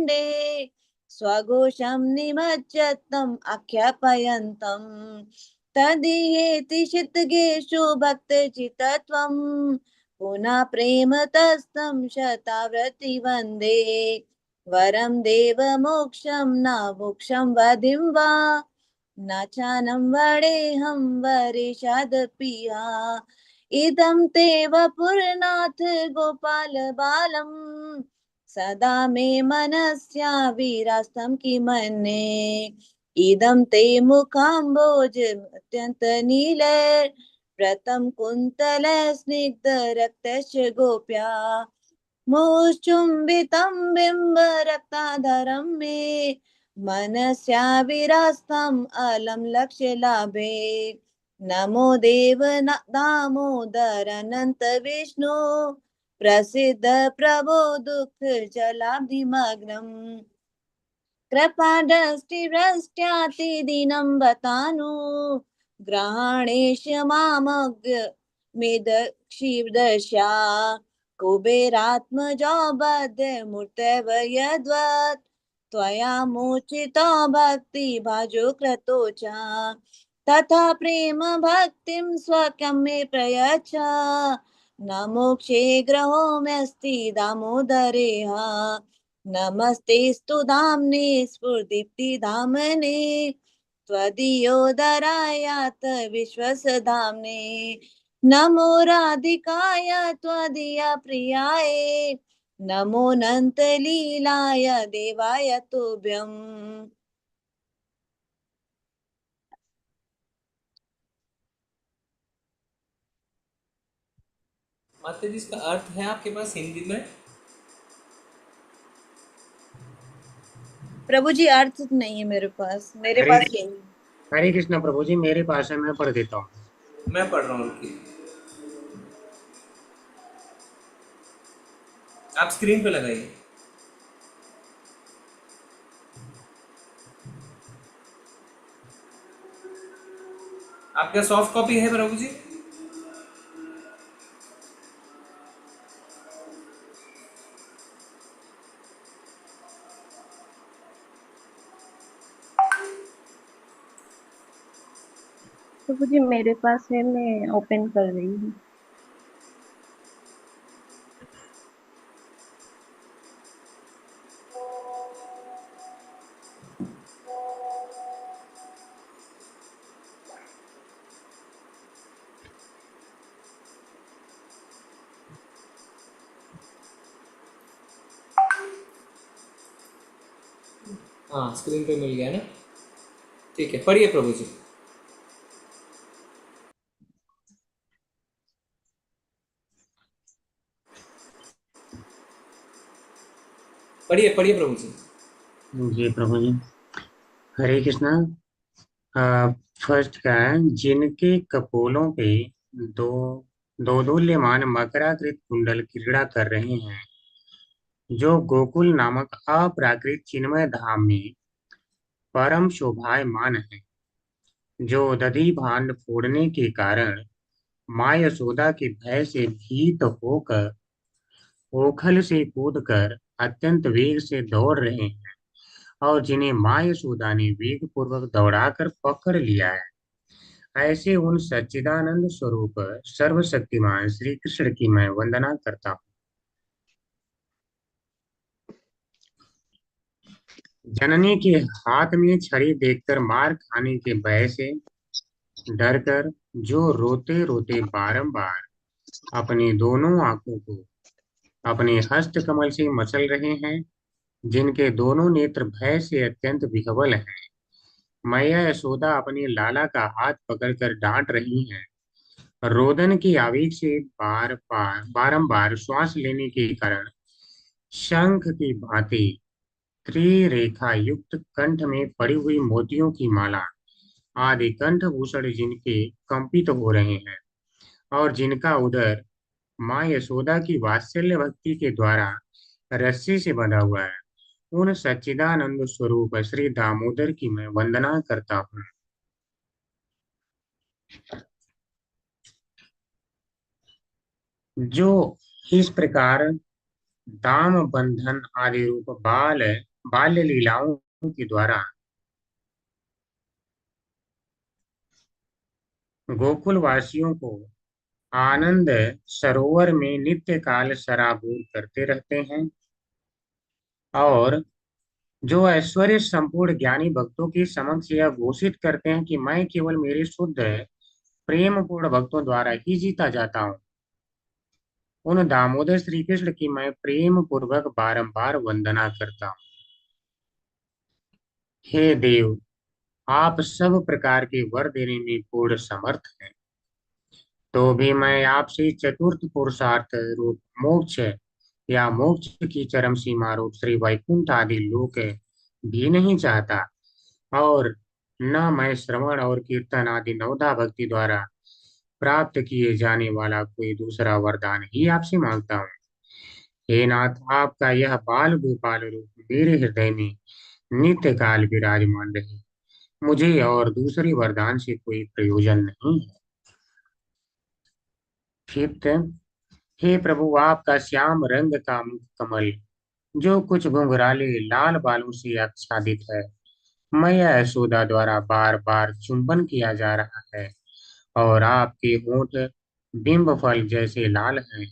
खण्डे स्वघोषं निमज्जतम् आख्यापयन्तम् तदीयेति शितगेषु भक्तचित्तत्वम् पुनः प्रेम तस्तं शताव्रति वन्दे वरं देवमोक्षं न मोक्षं वधिं वा न चानं वडेऽहं वरेशादपिया इदं ते वपुरनाथ गोपाल बालम् सदा मे मनस्या विरास्तं किमन्ये इदं ते मुखाम्बोज अत्यन्त नील व्रतं कुन्तल स्निग्ध रक्तस्य गोप्या मुचुम्बितं बिम्ब रक्ताधरं मे मनस्या विरास्तम् अलम लक्ष्य लाभे नमो देव दामोदर अनंत विष्णु प्रसिद्ध प्रभो दुख जलाब्धिमग्नम् कृपादृष्टिवृष्ट्याति दीनं बतानु ग्रहणेश मामग्र मेदक्षिदशा कुबेरात्मजो बद्धमूर्तैव यद्वत् त्वया मोचितो भक्ति भाजो क्रतो च तथा प्रेम भक्तिं स्वकं मे प्रयच्छ न मोक्षे ग्रहोऽस्ति दामोदरेह नमस्तेस्तु धाम्ने स्फुरदीप्तिधामने त्वदीयोदरायात विश्वसधाम्ने नमो राधिकाय त्वदीया प्रियाय नमो अनंत लीलाय देवाय तुभ्यम्। माता जी, इसका अर्थ है आपके पास हिंदी में? प्रभु जी अर्थ नहीं है मेरे पास हरे यही। हरे कृष्ण प्रभु जी, मेरे पास है, मैं पढ़ देता हूँ। मैं पढ़ रहा हूँ उनकी, आप स्क्रीन पे लगाइए। आपका सॉफ्ट कॉपी है प्रभु जी? प्रभु जी मेरे पास है, मैं ओपन कर रही हूँ। हाँ, स्क्रीन पे मिल गया ना? ठीक है, पढ़िए प्रभु जी। पढ़िए पढ़िए प्रभु जी। जी प्रभु जी, हरे कृष्णा। फर्स्ट का है, जिनके कपोलों पे दो दो दोल्यमान मकराकृत कुंडल क्रीड़ा कर रहे हैं, जो गोकुल नामक अपराकृत चिन्मय धाम में परम शोभायमान है, जो दधि भांड फोड़ने के कारण माँ यशोदा के भय से भीत होकर ओखल से कूदकर अत्यंत वेग से दौड़ रहे हैं, और जिन्हें माँ यशोदा ने वेग पूर्वक दौड़ाकर पकड़ लिया है, ऐसे उन सच्चिदानंद स्वरूप सर्वशक्तिमान श्री कृष्ण की मैं वंदना करता हूँ। जननी के हाथ में छड़ी देखकर मार खाने के भय से डरकर जो रोते रोते बारंबार अपनी दोनों आंखों को अपने हस्त कमल से मसल रहे हैं, जिनके दोनों नेत्र भय से अत्यंत विह्वल हैं, मैया यशोदा अपने लाला का हाथ पकड़कर डांट रही हैं, रोदन की आवेग से बारंबार श्वास लेने के कारण शंख की भांति त्रिरेखा युक्त कंठ में पड़ी हुई मोतियों की माला आदि कंठभूषण जिनके कंपित हो रहे हैं, और जिनका उदर माँ यशोदा की वात्सल्य भक्ति के द्वारा रस्सी से बंधा हुआ है, उन सच्चिदानंद स्वरूप श्री दामोदर की मैं वंदना करता हूँ। जो इस प्रकार दाम बंधन आदि रूप बाल बाल्य लीलाओं के द्वारा गोकुल वासियों को आनंद सरोवर में नित्य काल सराबोर करते रहते हैं, और जो ऐश्वर्य संपूर्ण ज्ञानी भक्तों के समक्ष यह घोषित करते हैं कि मैं केवल मेरे शुद्ध प्रेम पूर्ण भक्तों द्वारा ही जीता जाता हूँ, उन दामोदर श्री कृष्ण की मैं प्रेम पूर्वक बारंबार वंदना करता हूँ। हे देव, आप सब प्रकार के वर देने में पूर्ण समर्थ हैं, तो भी मैं आपसे चतुर्थ पुरुषार्थ रूप मोक्ष या मोक्ष की चरम सीमा रूप श्री वैकुंठ आदि लोक भी नहीं चाहता, और न मैं श्रवण और कीर्तन आदि नवधा भक्ति द्वारा प्राप्त किए जाने वाला कोई दूसरा वरदान ही आपसे मांगता हूँ। हे नाथ, आपका यह बाल गोपाल रूप मेरे हृदय में नित्य काल विराजमान रहे। मुझे और दूसरे वरदान से कोई प्रयोजन नहीं है। फिफ्थ, हे प्रभु, आपका श्याम रंग का मुख कमल जो कुछ घुंघराले लाल बालों से आच्छादित है, मैया यशोदा द्वारा बार बार चुंबन किया जा रहा है, और आपके होंठ बिंब फल जैसे लाल हैं।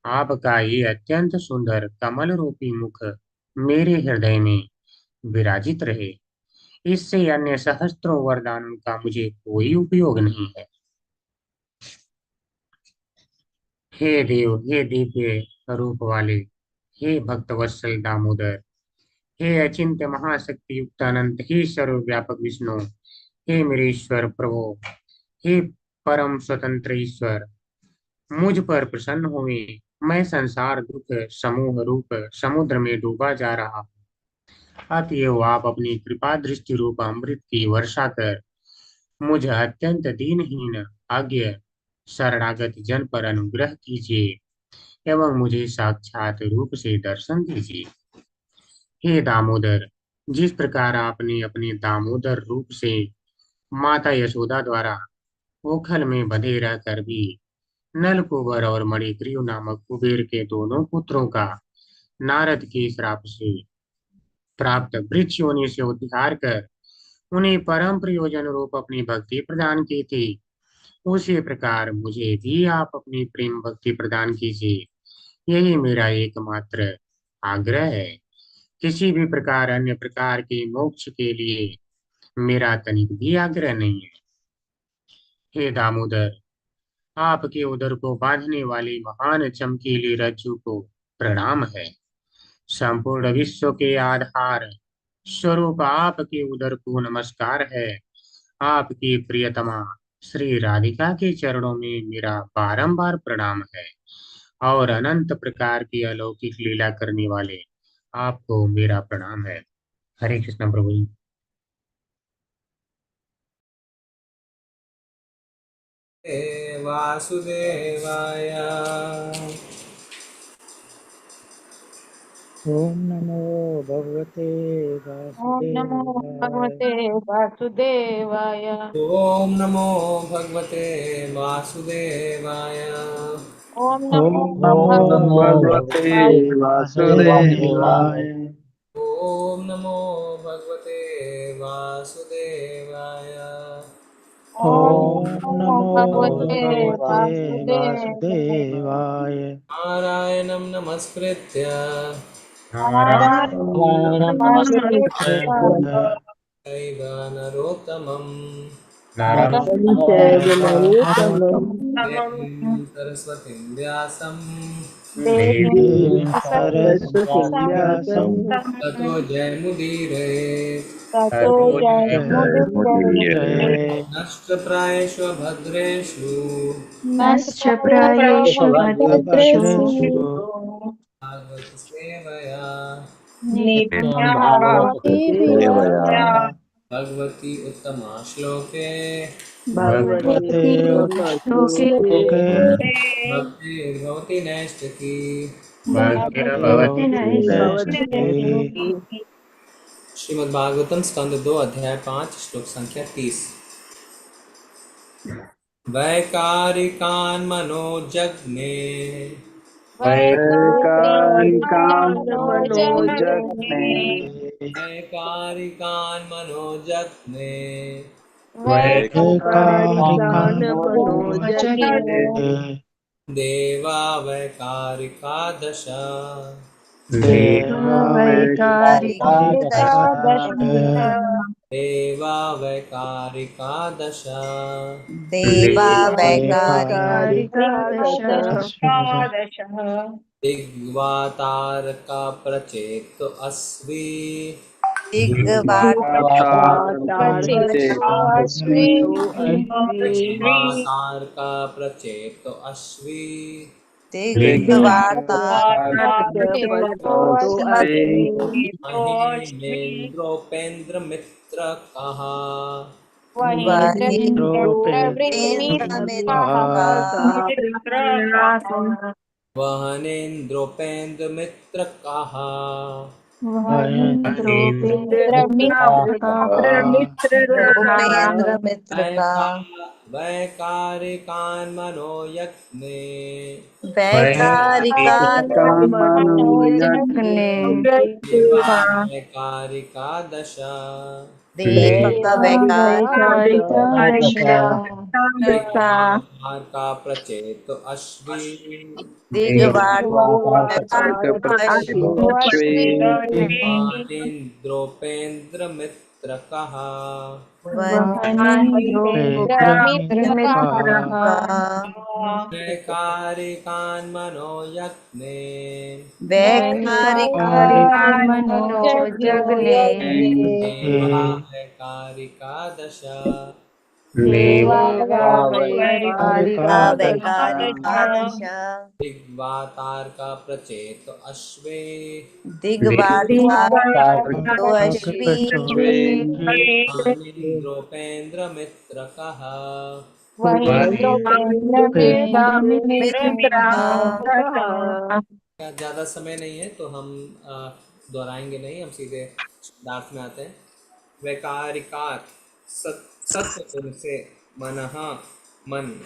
आपका ये अत्यंत सुंदर कमल रूपी मुख मेरे हृदय में विराजित रहे। इससे अन्य सहस्त्रों वरदानों का मुझे कोई उपयोग नहीं है। हे देव, हे दिव्य रूप वाले, हे भक्तवत्सल दामोदर, हे अचिंत्य महाशक्ति युक्त अनंत, हे सर्वव्यापक विष्णु, हे मेरे ईश्वर प्रभु, हे परम स्वतंत्र ईश्वर, मुझ पर प्रसन्न हुए। मैं संसार दुख समूह रूप समुद्र में डूबा जा रहा हूँ, अतएव आप अपनी कृपा दृष्टि रूप अमृत की वर्षा कर मुझ अत्यंत दीनहीन अज्ञ शरणागत जन पर अनुग्रह कीजिए, एवं मुझे साक्षात रूप से दर्शन दीजिए। हे दामोदर, जिस प्रकार आपने अपने दामोदर रूप से माता यशोदा द्वारा ओखल में बंधे रहकर भी नल कुबर और मणिग्रीव नामक कुबेर के दोनों पुत्रों का नारद के श्राप से प्राप्त वृक्ष योनि से उद्धार कर उन्हें परम प्रयोजन रूप अपनी भक्ति प्रदान की थी, उसी प्रकार मुझे भी आप अपनी प्रेम भक्ति प्रदान कीजिए। यही मेरा एकमात्र आग्रह है। किसी भी प्रकार अन्य प्रकार के मोक्ष के लिए मेरा तनिक भी आग्रह नहीं है। हे दामोदर, आपके उदर को बांधने वाली महान चमकीली रज्जु को प्रणाम है। संपूर्ण विश्व के आधार स्वरूप आपके उदर को नमस्कार है। आपकी प्रियतमा श्री राधिका के चरणों में मेरा बारंबार प्रणाम है, और अनंत प्रकार की अलौकिक लीला करने वाले आपको मेरा प्रणाम है। हरे कृष्ण प्रभु जी। वासुदेवाय। ओम नमो भगवते ओम नमो वासुदेवाय। भगवते वासुदेवाय। ओम नमो भगवते वासुदेवाय। ओम ओम नमो नमो ओम नमो भगवते भगवते भगवते वासुदेवाय। वासुदेवाय। ओम नमो भगवते वासुदेवाय। ओम ओम नमो नमो भगवते भगवते वासुदेवाय। वासुदेवाय। नारायणं नमस्कृत्य नारायण नारायणं नमस्कृत्य चैव नरोत्तमं नरं नरं चैव चैव नरोत्तमं नरोत्तमं सरस्वतीं व्यासं देवीं देवीं सरस्वतीं व्यासं ततो सरस्वतीं जयमुदीरयेत्। ततो ततो जयमुदीरये। जय। नष्टप्रायेषु भद्रेषु नश्च प्रायेषु भद्रेषु भद्रेषु भागवत सेवया नित्यं नित्यं भागवते भागवत सेवया सेवया भगवती उत्तमा श्लोके भगवते भगवती श्लोके उत्तमश्लोके भक्तिर्भवति नैष्ठिकी। भक्तिर्भवति भक्तिर्भवति भक्तिर्भवति नैष्ठिकी। श्रीमद् भागवतम स्कंद 2 अध्याय 5 श्लोक संख्या 30। वैकारिकान् मनोजग्ने वैकारिकान् मनोजग्ने वैकारिकान् मनोजग्ने वैकारिकान् मनोजग्ने देवा वैकारिका दश देवा वैकारिका देवा वैकारिका दश देवा वैकारिका दिग्वातारका प्रचेत अस्वि दिग्वातारका प्रचेत अस्वि महेन्द्रोपेन्द्र मित्र कहा वहनेन्द्रोपेन्द्र मित्र कहा उपेंद्र मित्र का वैकारिकान् मनोयज्ञे वैकारिकान् मनोजग्ने देवा वैकारिका दश देवा वैकारिका दिग्वातारका प्रचेत अस्वि वहनेन्द्रोपेन्द्र मित्र कहा वैकारिकान् मनोयज्ञे देवा वैकारिका दश दिग्वातारका प्रचेत अश्वे वहनेन्द्रोपेन्द्र मित्र कहा ज्यादा समय नहीं है तो हम दोहराएंगे नहीं, हम सीधे शब्दार्थ में आते हैं। वैकारिकार सत्व से मनः मन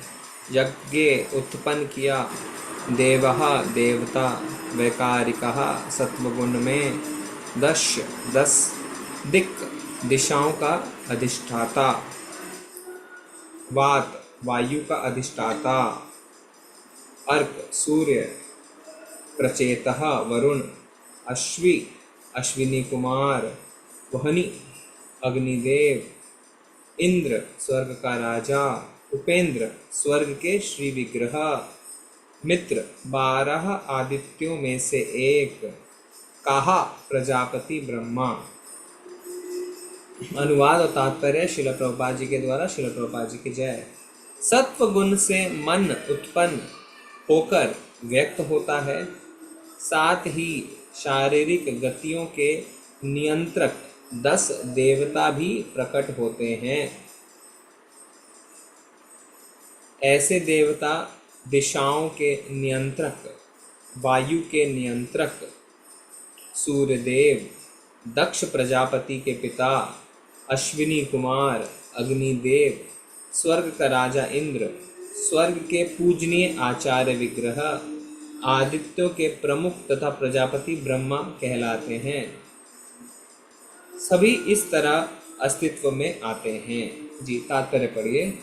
यज्ञे उत्पन्न किया, देवः देवता, वैकारिकः सत्वगुण में 10 दिक् दिशाओं का अधिष्ठाता, वात वायु का अधिष्ठाता, अर्क सूर्य, प्रचेतः वरुण, अश्वी अश्विनी कुमार, वहनी अग्निदेव, इंद्र स्वर्ग का राजा, उपेंद्र स्वर्ग के श्री विग्रह, मित्र 12 आदित्यों में से एक, कहा प्रजापति ब्रह्मा। अनुवाद और तात्पर्य श्रील प्रभुपाद जी के द्वारा। श्रील प्रभुपाद जी की जय। सत्व गुण से मन उत्पन्न होकर व्यक्त होता है, साथ ही शारीरिक गतियों के नियंत्रक 10 देवता भी प्रकट होते हैं। ऐसे देवता दिशाओं के नियंत्रक, वायु के नियंत्रक सूर्यदेव, दक्ष प्रजापति के पिता, अश्विनी कुमार अग्निदेव, स्वर्ग का राजा इंद्र, स्वर्ग के पूजनीय आचार्य विग्रह, आदित्यों के प्रमुख तथा प्रजापति ब्रह्मा कहलाते हैं। सभी इस तरह अस्तित्व में आते हैं। जी तात्पर्य पढ़िए।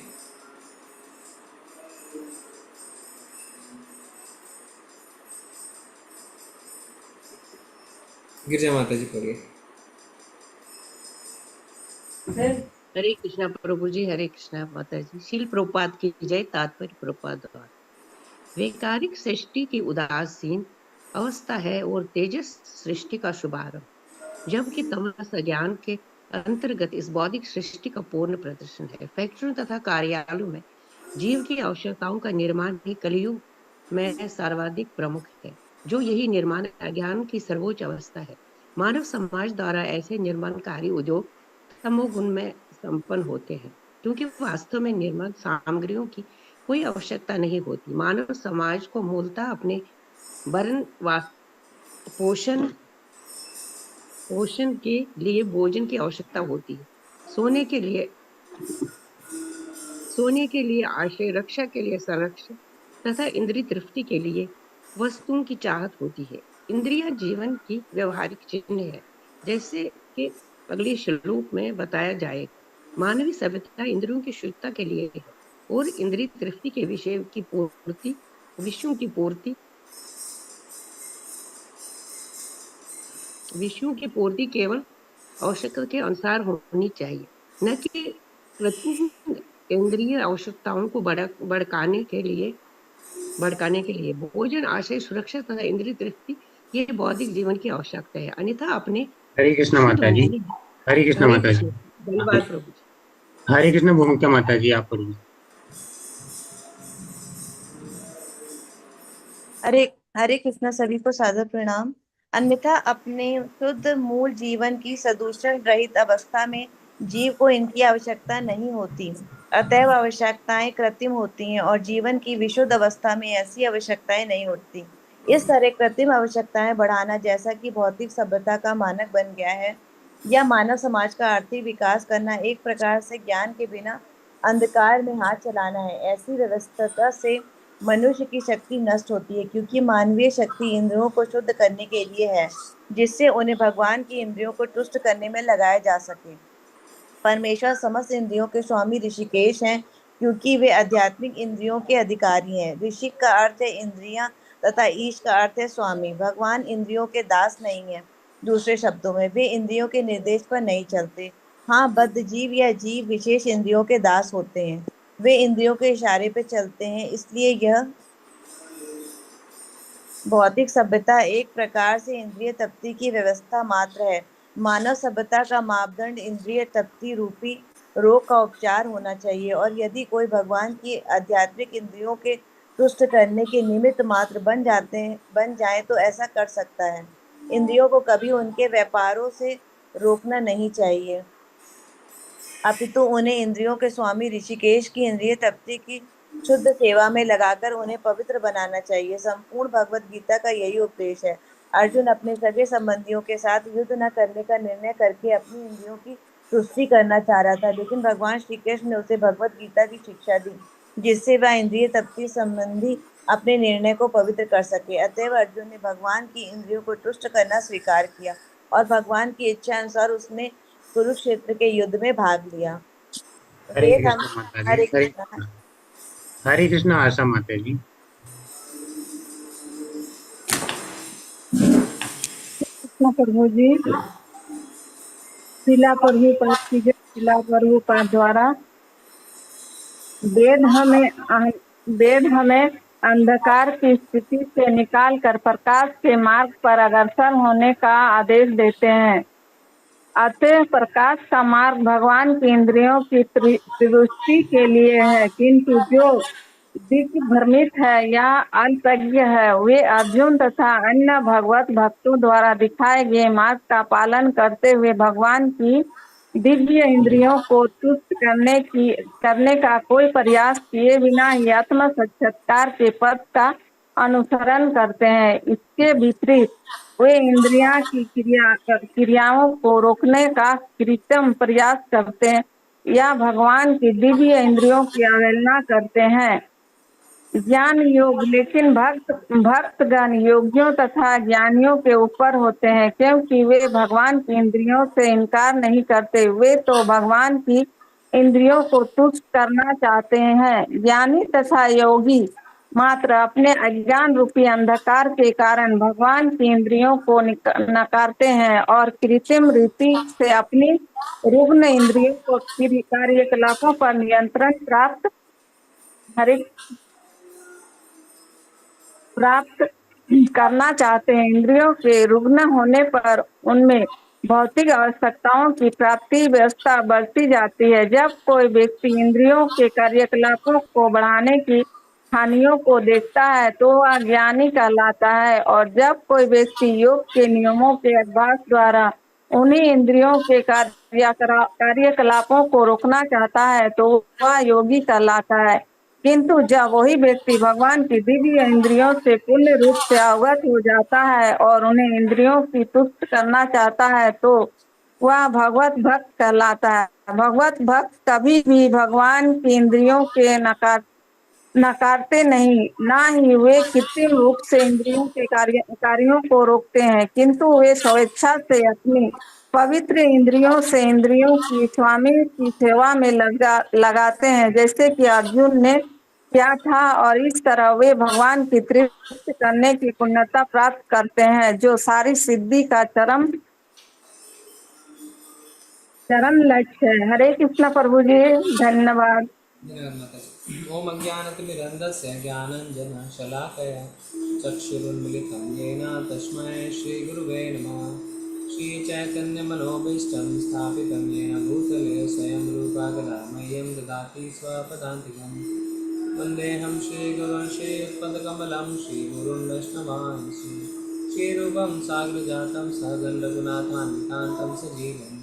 गिरजा माता जी पढ़िए। हरे कृष्णा प्रभु जी, हरे कृष्णा माता जी। शील प्रभुपाद की जय। तात्पर्य प्रभुपाद द्वारा। वैकारिक सृष्टि की उदासीन अवस्था है और तेजस सृष्टि का शुभारंभ, जबकि तमस अज्ञान के अंतर्गत इस बौद्धिक सृष्टि का पूर्ण प्रदर्शन है। फैक्ट्रियों तथा कार्यालयों में जीव की आवश्यकताओं का निर्माण ही कलयुग में सर्वाधिक प्रमुख है। जो यही निर्माण अज्ञान की सर्वोच्च अवस्था है। मानव समाज द्वारा ऐसे निर्माणकारी उद्योग तमोगुण में संपन्न होते हैं, क्योंकि वास्तव में निर्माण सामग्रियों की कोई आवश्यकता नहीं होती। मानव समाज को मूलतः अपने भरण पोषण के लिए भोजन की आवश्यकता होती है, सोने के लिए आश्रय, रक्षा के लिए संरक्षण तथा इंद्रिय तृप्ति के लिए वस्तुओं की चाहत होती है। इंद्रिया जीवन की व्यवहारिक चिन्ह है, जैसे कि अगले श्लोक में बताया जाएगा। मानवीय सभ्यता इंद्रियों की शुद्धता के लिए है और इंद्रिय तृप्ति के विषयों की पूर्ति केवल आवश्यकता के अनुसार होनी चाहिए, न कि कृत्रिम इंद्रिय आवश्यकताओं को भड़काने के लिए। भोजन, आश्रय, सुरक्षा तथा इंद्रिय तृप्ति ये बौद्धिक जीवन की आवश्यकता है, अन्यथा अपने हरे कृष्ण शुद्ध माता जी। होने। हरे कृष्ण हरे माता जी। कृष्ण। धन्यवाद प्रभु जी। हरे कृष्ण भूमिका माता जी, आप पढ़िए। हरे हरे कृष्णा, सभी को सादर प्रणाम। अन्यथा अपने शुद्ध मूल जीवन की सदूषण रहित अवस्था में जीव को इनकी आवश्यकता नहीं होती। अतएव आवश्यकताएं कृत्रिम होती हैं और जीवन की विशुद्ध अवस्था में ऐसी आवश्यकताएं नहीं होती। इस तरह कृत्रिम आवश्यकताएं बढ़ाना, जैसा कि भौतिक सभ्यता का मानक बन गया है, या मानव समाज का आर्थिक विकास करना, एक प्रकार से ज्ञान के बिना अंधकार में हाथ चलाना है। ऐसी व्यवस्था से मनुष्य की शक्ति नष्ट होती है, क्योंकि मानवीय शक्ति इंद्रियों को शुद्ध करने के लिए है, जिससे उन्हें भगवान की इंद्रियों को तुष्ट करने में लगाया जा सके। परमेश्वर समस्त इंद्रियों के स्वामी ऋषिकेश हैं, क्योंकि वे आध्यात्मिक इंद्रियों के अधिकारी हैं। ऋषिक का अर्थ है इंद्रियां तथा ईश का अर्थ है स्वामी। भगवान इंद्रियों के दास नहीं है। दूसरे शब्दों में, वे इंद्रियों के निर्देश पर नहीं चलते। हाँ, बद्ध जीव या जीव विशेष इंद्रियों के दास होते हैं। वे इंद्रियों के इशारे पर चलते हैं। इसलिए यह भौतिक सभ्यता एक प्रकार से इंद्रिय तृप्ति की व्यवस्था मात्र है। मानव सभ्यता का मापदंड इंद्रिय तृप्ति रूपी रोग का उपचार होना चाहिए, और यदि कोई भगवान की आध्यात्मिक इंद्रियों के तुष्ट करने के निमित्त मात्र बन जाए तो ऐसा कर सकता है। इंद्रियों को कभी उनके व्यापारों से रोकना नहीं चाहिए, अपितु उन्हें इंद्रियों के स्वामी ऋषिकेश की इंद्रिय तृप्ति की शुद्ध सेवा में लगाकर उन्हें पवित्र बनाना चाहिए। संपूर्ण भगवत गीता का यही उपदेश है। अर्जुन अपने सगे संबंधियों के साथ युद्ध न करने का निर्णय करके अपनी इंद्रियों की तुष्टि करना चाह रहा था, लेकिन भगवान श्री कृष्ण ने उसे भगवत गीता की शिक्षा दी, जिससे वह इंद्रिय तृप्ति संबंधी अपने निर्णय को पवित्र कर सके। अतएव अर्जुन ने भगवान की इंद्रियों को तुष्ट करना स्वीकार किया, और भगवान की इच्छा अनुसार उसने कुरुक्षेत्र के युद्ध में भाग लिया। हरे वेद हम कृष्ण माता जी। हरे हरे कृष्ण। कृष्ण। हरे कृष्ण आशा माता जी। कृष्ण प्रभु जी, शिला प्रभुपाद की जय। शिला प्रभुपाद द्वारा वेद हमें अंधकार की स्थिति से निकालकर प्रकाश के मार्ग पर अग्रसर होने का आदेश देते हैं। अतः प्रकाश का मार्ग भगवान की इंद्रियों की त्रिवृष्टि के लिए है, किंतु जो दिव्य भ्रमित है या अल्पज्ञ है, वे अर्जुन तथा अन्य भगवत भक्तों द्वारा दिखाए गए मार्ग का पालन करते हुए भगवान की दिव्य इंद्रियों को तुष्ट करने का कोई प्रयास किए बिना ही आत्म साक्षात्कार के पथ का अनुसरण करते हैं। इसके विपरीत वे इंद्रियां की क्रियाओं को रोकने का कृत्रिम प्रयास करते हैं या भगवान की दिव्य इंद्रियों की अवहेलना करते हैं। ज्ञान योग लेकिन भक्तगण योगियों तथा ज्ञानियों के ऊपर होते हैं, क्योंकि वे भगवान की इंद्रियों से इनकार नहीं करते। वे तो भगवान की इंद्रियों को तुष्ट करना चाहते हैं। ज्ञानी तथा योगी मात्र अपने अज्ञान रूपी अंधकार के कारण भगवान की इंद्रियों को नकारते हैं और कृत्रिम रीति से अपनी रुग्ण इंद्रियों को कार्यकलापों पर नियंत्रण प्राप्त करना चाहते हैं। इंद्रियों के रुग्ण होने पर उनमें भौतिक आवश्यकताओं की प्राप्ति व्यवस्था बढ़ती जाती है। जब कोई व्यक्ति इंद्रियों के कार्यकलापों को बढ़ाने की हानियों को देखता है तो वह ज्ञानी कहलाता है, और जब कोई व्यक्ति योग के नियमों के अभ्यास द्वारा उन्हीं इंद्रियों के कार्यकलापों को रोकना चाहता है तो वह योगी कहलाता है। किंतु जब वही व्यक्ति भगवान की दिव्य इंद्रियों से पूर्ण रूप से अवगत हो जाता है और उन्हें इंद्रियों की तुष्ट करना चाहता है तो वह भगवत भक्त कहलाता है। भगवत भक्त कभी भी भगवान की इंद्रियों के नकारते नहीं, ना ही वे कृत्रिम रूप से इंद्रियों के कार्यों को रोकते हैं, किंतु वे स्वेच्छा से अपनी पवित्र इंद्रियों से इंद्रियों की स्वामी की सेवा में लगाते हैं, जैसे कि अर्जुन ने किया था। और इस तरह वे भगवान की तृप्ति करने की पूर्णता प्राप्त करते हैं, जो सारी सिद्धि का चरम लक्ष्य है। हरे कृष्ण प्रभु जी, धन्यवाद। धन्यवाद माताजी। ओम अज्ञानतिमिरन्धस्य ज्ञानाञ्जनशलाकया चक्षुरुन्मिलितं येन तस्मै श्रीगुरुवे नमः। श्रीचैतन्यमनोभीष्टं स्थापितं येन भूतले स्वयं रूपा कदा मह्यं ददाति स्वपदान्तिकं। वन्देऽहं श्रीगुरुं श्रीयुतपदकमलं श्रीगुरुं वैष्णवांसि। श्रीरूपं साग्रजातं सहगं रघुनाथान्वितान्तं सजीवम्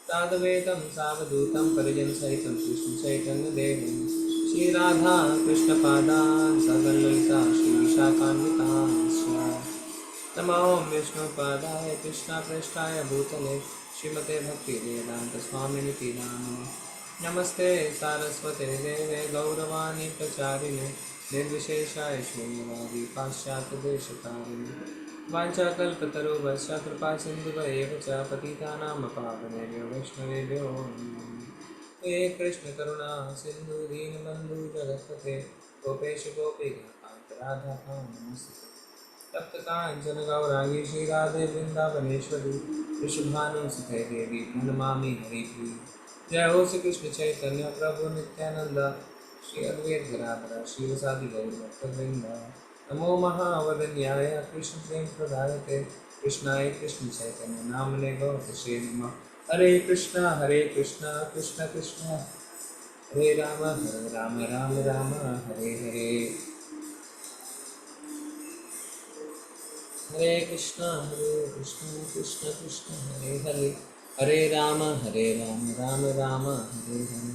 साधवेदं सावधूतं परिजनसहितं कृष्णचैतन्यदेवं श्रीराधा कृष्णपादान् सगणललिता श्रीविशाखान्वितांश्च। नमो विष्णुपादाय कृष्णप्रेष्ठाय भूतले श्रीमते भक्तिवेदान्तस्वामिनिति नामिने। नमस्ते सारस्वते देवे गौरवाणी प्रचारिणे निर्विशेषाय शून्यवादी पाश्चात्यदेशकारिणे। वाञ्छाकल्पतरुभ्यश्च कृपा सिन्धुभ्येव च पतितानां पावनेभ्यो वैष्णवेभ्यो नमो नमः। हे कृष्ण करुणा सिन्धु दीनबन्धु जगत्पते गोपेश गोपीकान्त राधाकान्त नमस्ते। तप्त काञ्चन गौरांगी श्रीराधे वृन्दावनेश्वरी वृषभानुसुते देवी प्रणमामि हरिप्रिये। जय हो श्री कृष्ण चैतन्य प्रभु नित्यानंद श्री अद्वैत गदाधर श्रीवासादि गौरभक्तवृंद। नमो महावदन्याय कृष्ण प्रेम प्रदायते कृष्णाय कृष्ण चैतन्य नामने गौतश्री नमः। हरे कृष्ण कृष्ण कृष्ण हरे राम राम राम हरे हरे। हरे कृष्ण कृष्ण कृष्ण हरे हरे। हरे राम राम राम हरे हरे।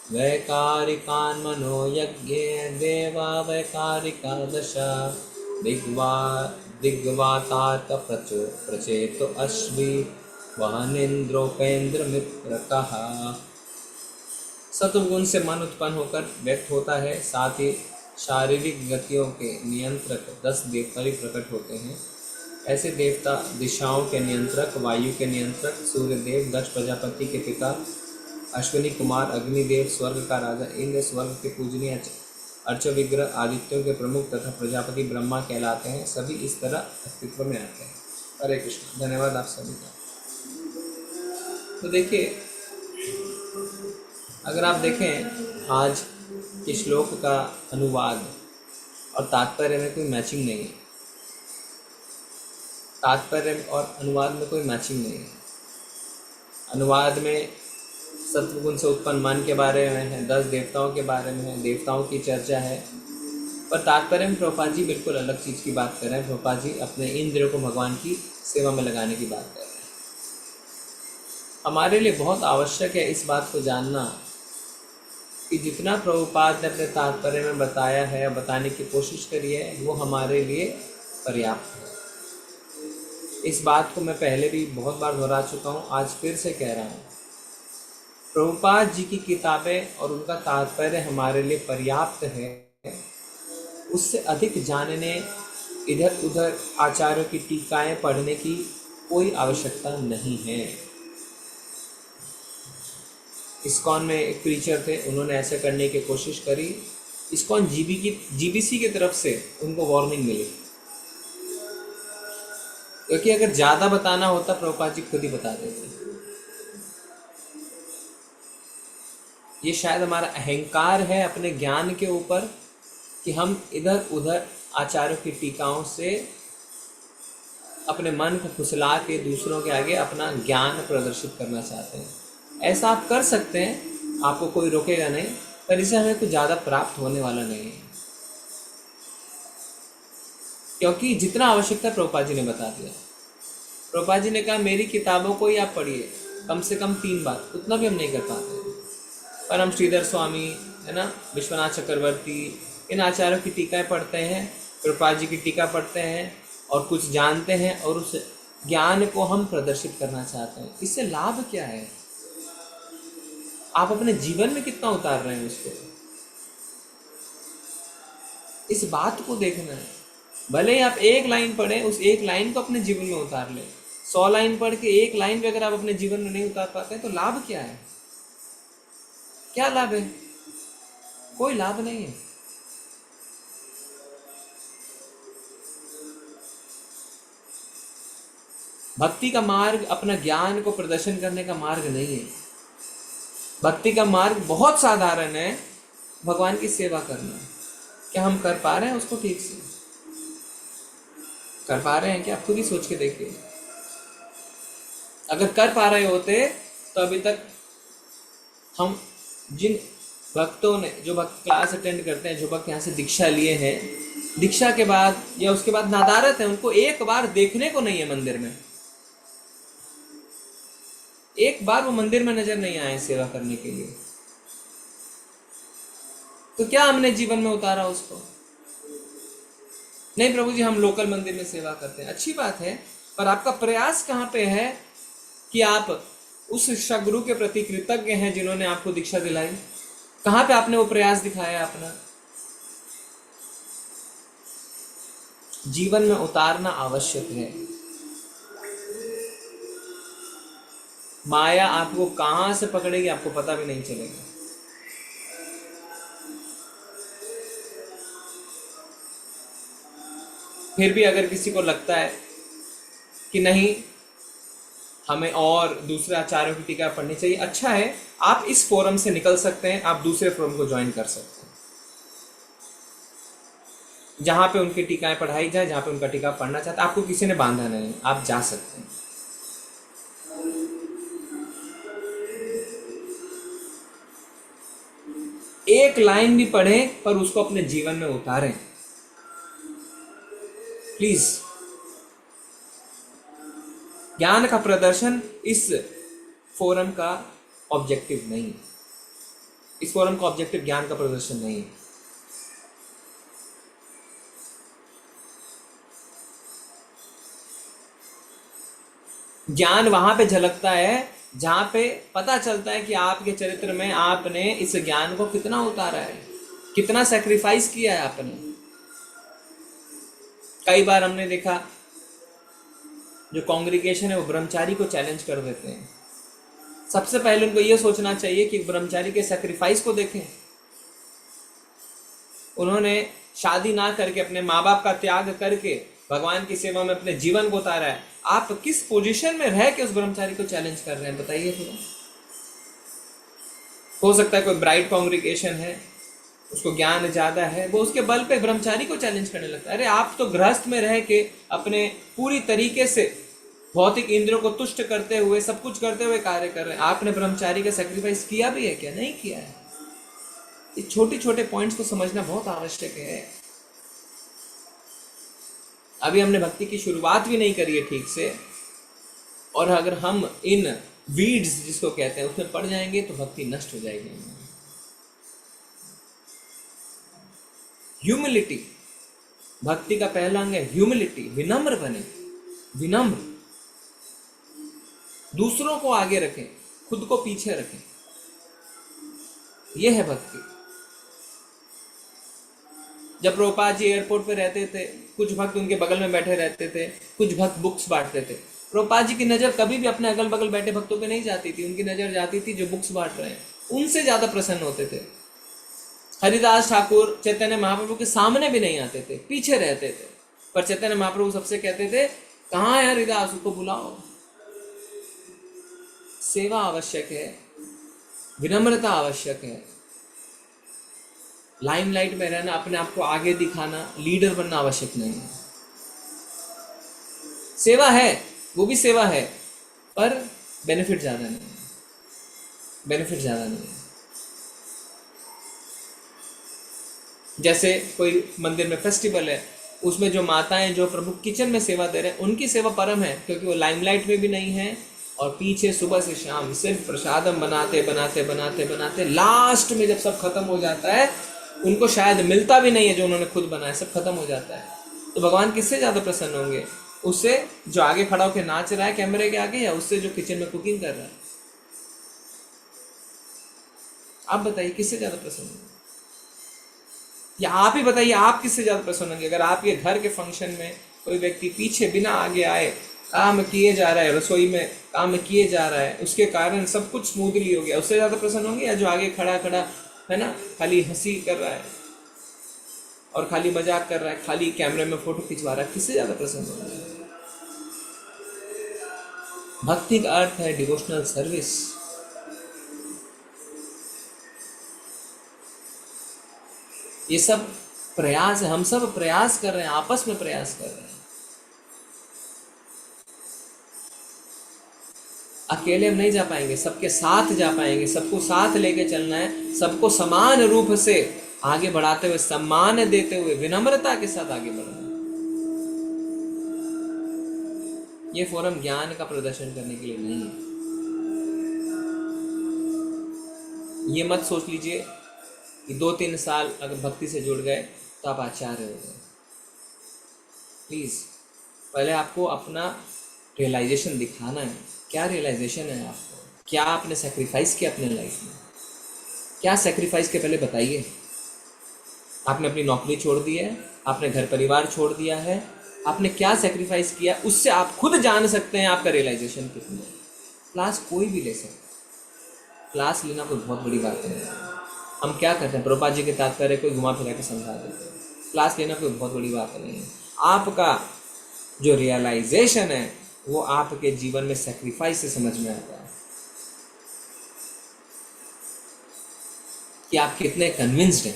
वैकारिकान् मनोयज्ञे देवा वैकारिका दश दिग्वातार्क प्रचेतो अश्वि वहनेन्द्रोपेन्द्र मित्र कहा। सत्वगुण से मन उत्पन्न होकर व्यक्त होता है, साथ ही शारीरिक गतियों के नियंत्रक 10 देवता भी प्रकट होते हैं। ऐसे देवता दिशाओं के नियंत्रक, वायु के नियंत्रक सूर्यदेव, दक्ष प्रजापति के पिता, अश्विनी कुमार अग्निदेव, स्वर्ग का राजा इंद्र, स्वर्ग के पूजनीय अर्च विग्रह, आदित्यों के प्रमुख तथा प्रजापति ब्रह्मा कहलाते हैं। सभी इस तरह अस्तित्व में आते हैं। हरे कृष्ण। धन्यवाद आप सभी का। तो देखिए, अगर आप देखें आज के श्लोक का अनुवाद और तात्पर्य में कोई मैचिंग नहीं है। तात्पर्य और अनुवाद में कोई मैचिंग नहीं है। अनुवाद में सत्वगुण से उत्पन्न मन के बारे में है, 10 देवताओं के बारे में है, देवताओं की चर्चा है, पर तात्पर्य में प्रभुपाद जी बिल्कुल अलग चीज़ की बात कर रहे हैं। प्रभुपाद जी अपने इंद्रियों को भगवान की सेवा में लगाने की बात कर रहे हैं। हमारे लिए बहुत आवश्यक है इस बात को जानना कि जितना प्रभुपाद ने अपने तात्पर्य में बताया है, बताने की कोशिश करी है, वो हमारे लिए पर्याप्त है। इस बात को मैं पहले भी बहुत बार दोहरा चुका हूँ, आज फिर से कह रहा हूँ। प्रभुपाद जी की किताबें और उनका तात्पर्य हमारे लिए पर्याप्त है। उससे अधिक जानने, इधर उधर आचार्यों की टीकाएं पढ़ने की कोई आवश्यकता नहीं है। इस्कॉन में एक प्रीचर थे, उन्होंने ऐसे करने की कोशिश करी। इस्कॉन जीबीसी की तरफ से उनको वार्निंग मिली, क्योंकि अगर ज़्यादा बताना होता प्रभुपाद जी खुद ही बता देते। ये शायद हमारा अहंकार है अपने ज्ञान के ऊपर कि हम इधर उधर आचार्यों की टीकाओं से अपने मन को फुसला के दूसरों के आगे अपना ज्ञान प्रदर्शित करना चाहते हैं। ऐसा आप कर सकते हैं, आपको कोई रोकेगा नहीं, पर इससे हमें कुछ ज़्यादा प्राप्त होने वाला नहीं है, क्योंकि जितना आवश्यकता प्रभुपाद जी ने बता दिया। प्रभुपाद जी ने कहा मेरी किताबों को ही आप पढ़िए कम से कम 3 बार, उतना भी हम नहीं कर पाते। पर हम श्रीधर स्वामी, है ना, विश्वनाथ चक्रवर्ती, इन आचार्यों की टीकाएं पढ़ते हैं, प्रभुपाद जी की टीका पढ़ते हैं और कुछ जानते हैं, और उस ज्ञान को हम प्रदर्शित करना चाहते हैं। इससे लाभ क्या है? आप अपने जीवन में कितना उतार रहे हैं उसको? इस बात को देखना है। भले ही आप एक लाइन पढ़े, उस एक लाइन को अपने जीवन में उतार लें। 100 लाइन पढ़ के एक लाइन भी अगर आप अपने जीवन में नहीं उतार पाते हैं तो लाभ क्या है? क्या लाभ है? कोई लाभ नहीं है। भक्ति का मार्ग अपना ज्ञान को प्रदर्शन करने का मार्ग नहीं है। भक्ति का मार्ग बहुत साधारण है, भगवान की सेवा करना। क्या हम कर पा रहे हैं उसको ठीक से? कर पा रहे हैं क्या? आप खुद ही सोच के देखिए। अगर कर पा रहे होते तो अभी तक हम जिन भक्तों ने, जो भक्त क्लास अटेंड करते हैं, जो भक्त यहाँ से दीक्षा लिए हैं, दीक्षा के बाद या उसके बाद नादारत है, उनको एक बार देखने को नहीं है मंदिर में। एक बार वो मंदिर में नजर नहीं आए सेवा करने के लिए। तो क्या हमने जीवन में उतारा उसको? नहीं प्रभु जी, हम लोकल मंदिर में सेवा करते हैं, अच्छी बात है, पर आपका प्रयास कहाँ पे है कि आप उस शिक्षा गुरु के प्रति कृतज्ञ हैं जिन्होंने आपको दीक्षा दिलाई? कहाँ पे आपने वो प्रयास दिखाया अपना? जीवन में उतारना आवश्यक है। माया आपको कहां से पकड़ेगी आपको पता भी नहीं चलेगा। फिर भी अगर किसी को लगता है कि नहीं, हमें और दूसरे आचार्यों की टीका पढ़नी चाहिए, अच्छा है, आप इस फोरम से निकल सकते हैं, आप दूसरे फोरम को ज्वाइन कर सकते हैं जहां पे उनकी टीकाएं पढ़ाई जाए, जहां पे उनका टीका पढ़ना चाहते। आपको किसी ने बांधा नहीं, आप जा सकते हैं। एक लाइन भी पढ़ें पर उसको अपने जीवन में उतारें प्लीज। ज्ञान का प्रदर्शन इस फोरम का ऑब्जेक्टिव नहीं है। इस फोरम का ऑब्जेक्टिव ज्ञान का प्रदर्शन नहीं है। ज्ञान वहां पे झलकता है जहां पे पता चलता है कि आपके चरित्र में आपने इस ज्ञान को कितना उतारा है, कितना सैक्रिफाइस किया है आपने। कई बार हमने देखा जो कांग्रीगेशन है वो ब्रह्मचारी को चैलेंज कर देते हैं। सबसे पहले उनको ये सोचना चाहिए कि ब्रह्मचारी के सैक्रिफाइस को देखें। उन्होंने शादी ना करके, अपने माँ बाप का त्याग करके भगवान की सेवा में अपने जीवन को उतारा है। आप किस पोजीशन में रह के उस ब्रह्मचारी को चैलेंज कर रहे हैं बताइए थोड़ा। हो सकता है कोई ब्राइट कांग्रीगेशन है, उसको ज्ञान ज्यादा है, वो उसके बल पे ब्रह्मचारी को चैलेंज करने लगता है। अरे आप तो गृहस्थ में रह के अपने पूरी तरीके से भौतिक इंद्रियों को तुष्ट करते हुए, सब कुछ करते हुए कार्य कर रहे हैं। आपने ब्रह्मचारी का सैक्रिफाइस किया भी है क्या? नहीं किया है। इस छोटे छोटे पॉइंट्स को समझना बहुत आवश्यक है। अभी हमने भक्ति की शुरुआत भी नहीं करी है ठीक से, और अगर हम इन वीड्स जिसको कहते हैं उसमें पड़ जाएंगे तो भक्ति नष्ट हो जाएगी। ह्यूमिलिटी भक्ति का पहला अंग है। ह्यूमिलिटी, विनम्र बने, विनम्र, दूसरों को आगे रखें, खुद को पीछे रखें, यह है भक्ति। जब प्रभुपाद जी एयरपोर्ट पे रहते थे, कुछ भक्त उनके बगल में बैठे रहते थे, कुछ भक्त बुक्स बांटते थे। प्रभुपाद जी की नजर कभी भी अपने अगल बगल बैठे भक्तों पे नहीं जाती थी, उनकी नजर जाती थी जो बुक्स बांट रहे हैं, उनसे ज्यादा प्रसन्न होते थे। हरिदास ठाकुर चैतन्य महाप्रभु के सामने भी नहीं आते थे, पीछे रहते थे, पर चैतन्य महाप्रभु सबसे कहते थे, कहाँ है हरिदास, उसको बुलाओ। सेवा आवश्यक है, विनम्रता आवश्यक है। लाइमलाइट में रहना, अपने आप को आगे दिखाना, लीडर बनना आवश्यक नहीं है। सेवा है, वो भी सेवा है, पर बेनिफिट ज्यादा नहीं है, बेनिफिट ज्यादा नहीं है। जैसे कोई मंदिर में फेस्टिवल है, उसमें जो माताएं जो प्रभु किचन में सेवा दे रहे हैं, उनकी सेवा परम है, क्योंकि वो लाइमलाइट में भी नहीं है, और पीछे सुबह से शाम सिर्फ प्रसादम बनाते बनाते बनाते बनाते लास्ट में जब सब खत्म हो जाता है, उनको शायद मिलता भी नहीं है जो उन्होंने खुद बनाया, सब खत्म हो जाता है। तो भगवान किससे ज्यादा प्रसन्न होंगे? उससे जो आगे खड़ा होकर नाच रहा है कैमरे के आगे, या उससे जो किचन में कुकिंग कर रहा है? आप बताइए किससे ज्यादा प्रसन्न होंगे? या आप ही बताइए, आप किससे ज्यादा प्रसन्न होंगे? अगर आपके घर के फंक्शन में कोई व्यक्ति पीछे बिना आगे आए काम किए जा रहा है, रसोई में काम किए जा रहा है, उसके कारण सब कुछ स्मूथली हो गया, उससे ज्यादा प्रसन्न होंगे? या जो आगे खड़ा खड़ा है ना, खाली हंसी कर रहा है और खाली मजाक कर रहा है, खाली कैमरे में फोटो खिंचवा रहा है, किससे ज्यादा प्रसन्न होंगे? भक्ति का अर्थ है डिवोशनल सर्विस। ये सब प्रयास है, हम सब प्रयास कर रहे हैं, आपस में प्रयास कर रहे हैं। अकेले हम नहीं जा पाएंगे, सबके साथ जा पाएंगे। सबको साथ लेके चलना है, सबको समान रूप से आगे बढ़ाते हुए, सम्मान देते हुए, विनम्रता के साथ आगे बढ़ना है। ये फोरम ज्ञान का प्रदर्शन करने के लिए नहीं है। ये मत सोच लीजिए कि 2-3 साल अगर भक्ति से जुड़ गए तो आप आचार्य हो गए। प्लीज पहले आपको अपना रियलाइजेशन दिखाना है। क्या रियलाइजेशन है आपको? क्या आपने सेक्रीफाइस किया अपने लाइफ में? क्या सेक्रीफाइस के पहले बताइए। आपने अपनी नौकरी छोड़ दी है, आपने घर परिवार छोड़ दिया है, आपने क्या सेक्रीफाइस किया, उससे आप खुद जान सकते हैं आपका रियलाइजेशन कितना है। क्लास कोई भी ले सकता है, क्लास लेना कोई बहुत बड़ी बात नहीं है। हम क्या करते हैं, प्रभुपाद जी के तात्पर्य को घुमा फिरा के समझा देते हैं। क्लास लेना कोई बहुत बड़ी बात नहीं है। आपका जो रियलाइजेशन है वो आपके जीवन में सेक्रीफाइस से समझ में आता है कि आप कितने कन्विंस्ड हैं।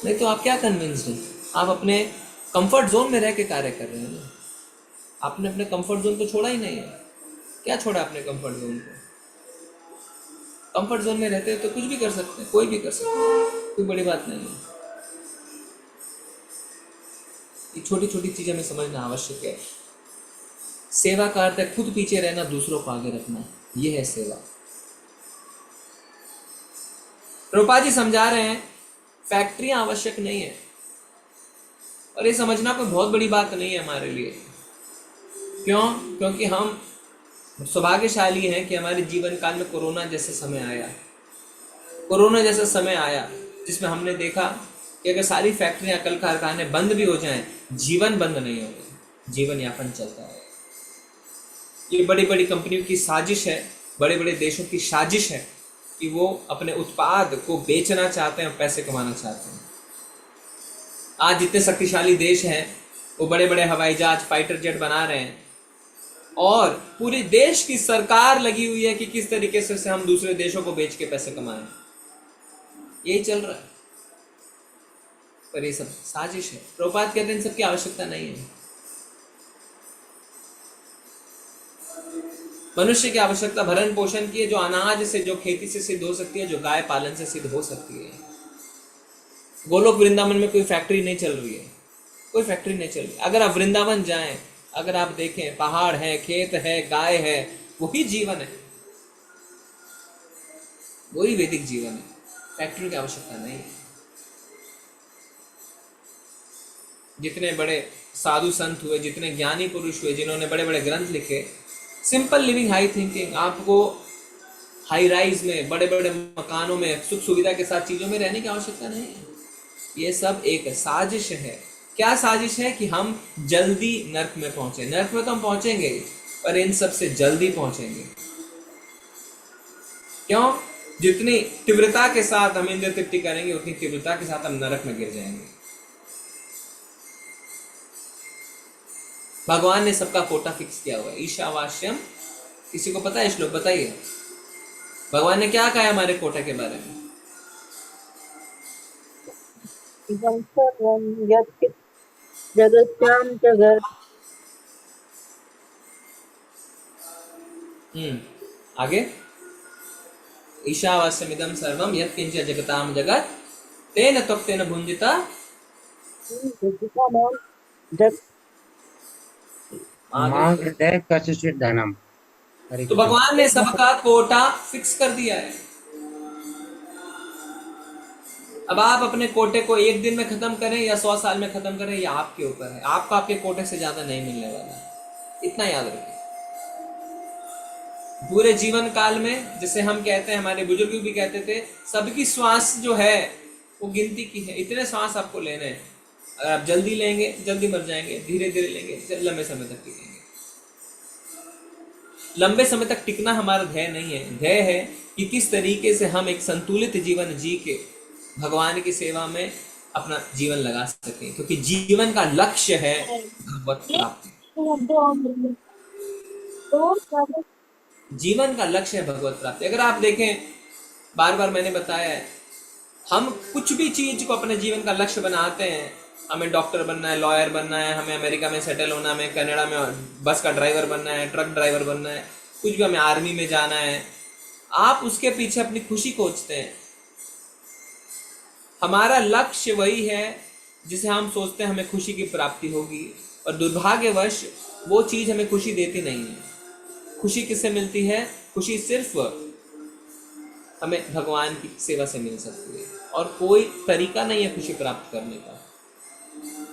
नहीं तो आप क्या कन्विंस्ड हैं? आप अपने कंफर्ट जोन में रह के कार्य कर रहे हैं ना। आपने अपने कंफर्ट जोन को छोड़ा ही नहीं है। क्या छोड़ा आपने कंफर्ट जोन को? कंफर्ट जोन में रहते हैं तो कुछ भी कर सकते हैं, कोई भी कर सकते हैं, कोई बड़ी बात नहीं है। ये छोटी छोटी चीजें हमें समझना आवश्यक है। सेवा का अर्थ है खुद पीछे रहना, दूसरों को आगे रखना। ये है सेवा। प्रभुपाद जी समझा रहे हैं फैक्ट्रियां आवश्यक नहीं है, और ये समझना कोई बहुत बड़ी बात नहीं है हमारे लिए। क्यों? क्योंकि हम सौभाग्यशाली हैं कि हमारे जीवन काल में कोरोना जैसा समय आया। कोरोना जैसा समय आया जिसमें हमने देखा कि अगर सारी फैक्ट्रियां, कल कारखाने बंद भी हो जाएं, जीवन बंद नहीं होगा, जीवन यापन चलता है। ये बड़ी बड़ी कंपनियों की साजिश है, बड़े बड़े देशों की साजिश है कि वो अपने उत्पाद को बेचना चाहते हैं, पैसे कमाना चाहते हैं। आज जितने शक्तिशाली देश हैं वो बड़े बड़े हवाई जहाज, फाइटर जेट बना रहे हैं, और पूरे देश की सरकार लगी हुई है कि किस तरीके से हम दूसरे देशों को बेच के पैसे कमाएं। यही चल रहा है, पर ये सब साजिश है। प्रभुपाद कहते हैं इन सबकी आवश्यकता नहीं है। मनुष्य की आवश्यकता भरण पोषण की है, जो अनाज से, जो खेती से सिद्ध हो सकती है, जो गाय पालन से सिद्ध हो सकती है। गोलोक वृंदावन में कोई फैक्ट्री नहीं चल रही है, कोई फैक्ट्री नहीं चल रही। अगर आप वृंदावन जाएं, अगर आप देखें, पहाड़ है, खेत है, गाय है, वही जीवन है, वही वैदिक जीवन है। फैक्ट्री की आवश्यकता नहीं है। जितने बड़े साधु संत हुए, जितने ज्ञानी पुरुष हुए, जिन्होंने बड़े बड़े ग्रंथ लिखे, सिंपल लिविंग, हाई थिंकिंग। आपको हाई राइज में, बड़े बड़े मकानों में, सुख सुविधा के साथ चीजों में रहने की आवश्यकता नहीं है। ये सब एक साजिश है। क्या साजिश है? कि हम जल्दी नर्क में पहुंचे। नर्क में तो हम पहुंचेंगे, पर इन सब से जल्दी पहुंचेंगे। क्यों? जितनी तीव्रता के साथ हम इंद्रिय तृप्ति करेंगे, उतनी तीव्रता के साथ हम नरक में गिर जाएंगे। भगवान ने सबका कोटा फिक्स किया हुआ है। ईशावास्यम, किसी को पता है श्लोक? बताइए भगवान ने क्या कहा है हमारे कोटा के बारे में? जगत्याम जगत। आगे, ईशावास्यमिदं सर्वं यत् किंच जगताम जगत तेन त्वक्तेन भुंजिता मां हृदय कश्चित् धनम। तो भगवान ने सबका कोटा फिक्स कर दिया है। अब आप अपने कोटे को एक दिन में खत्म करें या 100 साल में खत्म करें, या आपके ऊपर है। आपको आपके कोटे से ज्यादा नहीं मिलने वाला, इतना याद रखिए। पूरे जीवन काल में, जैसे हम कहते हैं, हमारे बुजुर्ग भी कहते थे, सबकी श्वास जो है वो गिनती की है, इतने श्वास आपको लेने हैं। अगर आप जल्दी लेंगे जल्दी मर जाएंगे, धीरे धीरे लेंगे लंबे समय तक टिकेंगे। लंबे समय तक टिकना हमारा ध्येय नहीं है। ध्येय है कि किस तरीके से हम एक संतुलित जीवन जी के भगवान की सेवा में अपना जीवन लगा सकें, क्योंकि जीवन का लक्ष्य है भगवत प्राप्ति। जीवन का लक्ष्य है भगवत प्राप्ति। अगर आप देखें, बार बार मैंने बताया है, हम कुछ भी चीज को अपने जीवन का लक्ष्य बनाते हैं, हमें डॉक्टर बनना है, लॉयर बनना है, हमें अमेरिका में सेटल होना है, हमें कनाडा में बस का ड्राइवर बनना है, ट्रक ड्राइवर बनना है, कुछ भी, हमें आर्मी में जाना है, आप उसके पीछे अपनी खुशी खोजते हैं। हमारा लक्ष्य वही है जिसे हम सोचते हैं हमें खुशी की प्राप्ति होगी, और दुर्भाग्यवश वो चीज हमें खुशी देती नहीं है। खुशी किससे मिलती है? खुशी सिर्फ हमें भगवान की सेवा से मिल सकती है, और कोई तरीका नहीं है खुशी प्राप्त करने का।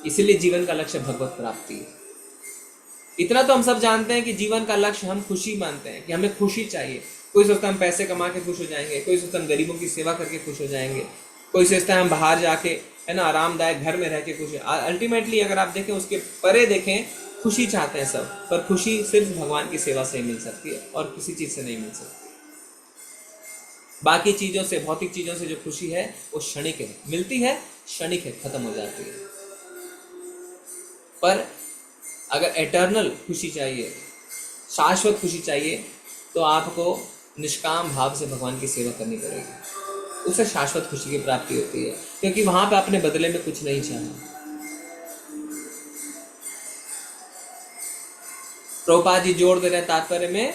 इसीलिए जीवन का लक्ष्य भगवत प्राप्ति है। इतना तो हम सब जानते हैं कि जीवन का लक्ष्य हम खुशी मानते हैं, कि हमें खुशी चाहिए। कोई सोचता है हम पैसे कमा के खुश हो जाएंगे, कोई सोचता है हम गरीबों की सेवा करके खुश हो जाएंगे, कोई सोचता है हम बाहर जाके, है ना, आरामदायक घर में रह के खुश। अल्टीमेटली अगर आप देखें, उसके परे देखें, खुशी चाहते हैं सब, पर खुशी सिर्फ भगवान की सेवा से ही मिल सकती है और किसी चीज से नहीं मिल सकती। बाकी चीजों से, भौतिक चीजों से जो खुशी है वो क्षणिक है, मिलती है, क्षणिक है, खत्म हो जाती है। पर अगर एटर्नल खुशी चाहिए, शाश्वत खुशी चाहिए, तो आपको निष्काम भाव से भगवान की सेवा करनी पड़ेगी। उससे शाश्वत खुशी की प्राप्ति होती है, क्योंकि वहां पे आपने बदले में कुछ नहीं चाहा। प्रभुपाद जी जोड़ दे रहे हैं तात्पर्य में,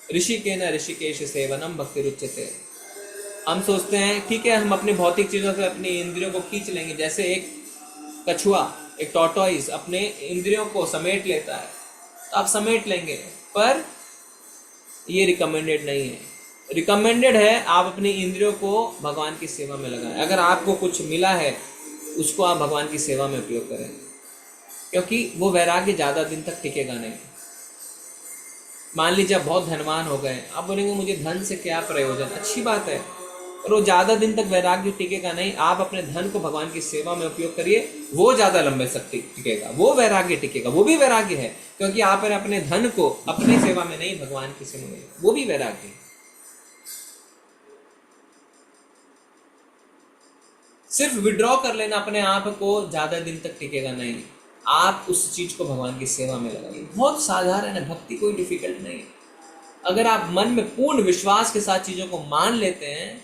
ऋषिकेन ऋषिकेश सेवनम भक्ति रुच्यते। हम सोचते हैं ठीक है, हम अपनी भौतिक चीजों से अपनी इंद्रियों को खींच लेंगे, जैसे एक कछुआ, एक टॉर्टोइस अपने इंद्रियों को समेट लेता है, तो आप समेट लेंगे, पर ये रिकमेंडेड नहीं है। रिकमेंडेड है आप अपनी इंद्रियों को भगवान की सेवा में लगाएं। अगर आपको कुछ मिला है, उसको आप भगवान की सेवा में उपयोग करें, क्योंकि वो वैराग्य ज़्यादा दिन तक टिकेगा नहीं। मान लीजिए आप बहुत धनवान हो गए, आप बोलेंगे मुझे धन से क्या प्रयोजन, अच्छी बात है, और वो ज़्यादा दिन तक वैराग्य टिकेगा नहीं। आप अपने धन को भगवान की सेवा में उपयोग करिए, वो ज़्यादा लंबे तक टिकेगा, वो वैराग्य टिकेगा, वो भी वैराग्य है, क्योंकि आपने अपने धन को अपनी सेवा में नहीं, भगवान की सेवा में, वो भी वैराग्य है। सिर्फ विड्रॉ कर लेना अपने आप को ज़्यादा दिन तक टिकेगा नहीं। आप उस चीज को भगवान की सेवा में लगाइए। बहुत साधारण है, भक्ति कोई डिफिकल्ट नहीं है। अगर आप मन में पूर्ण विश्वास के साथ चीजों को मान लेते हैं,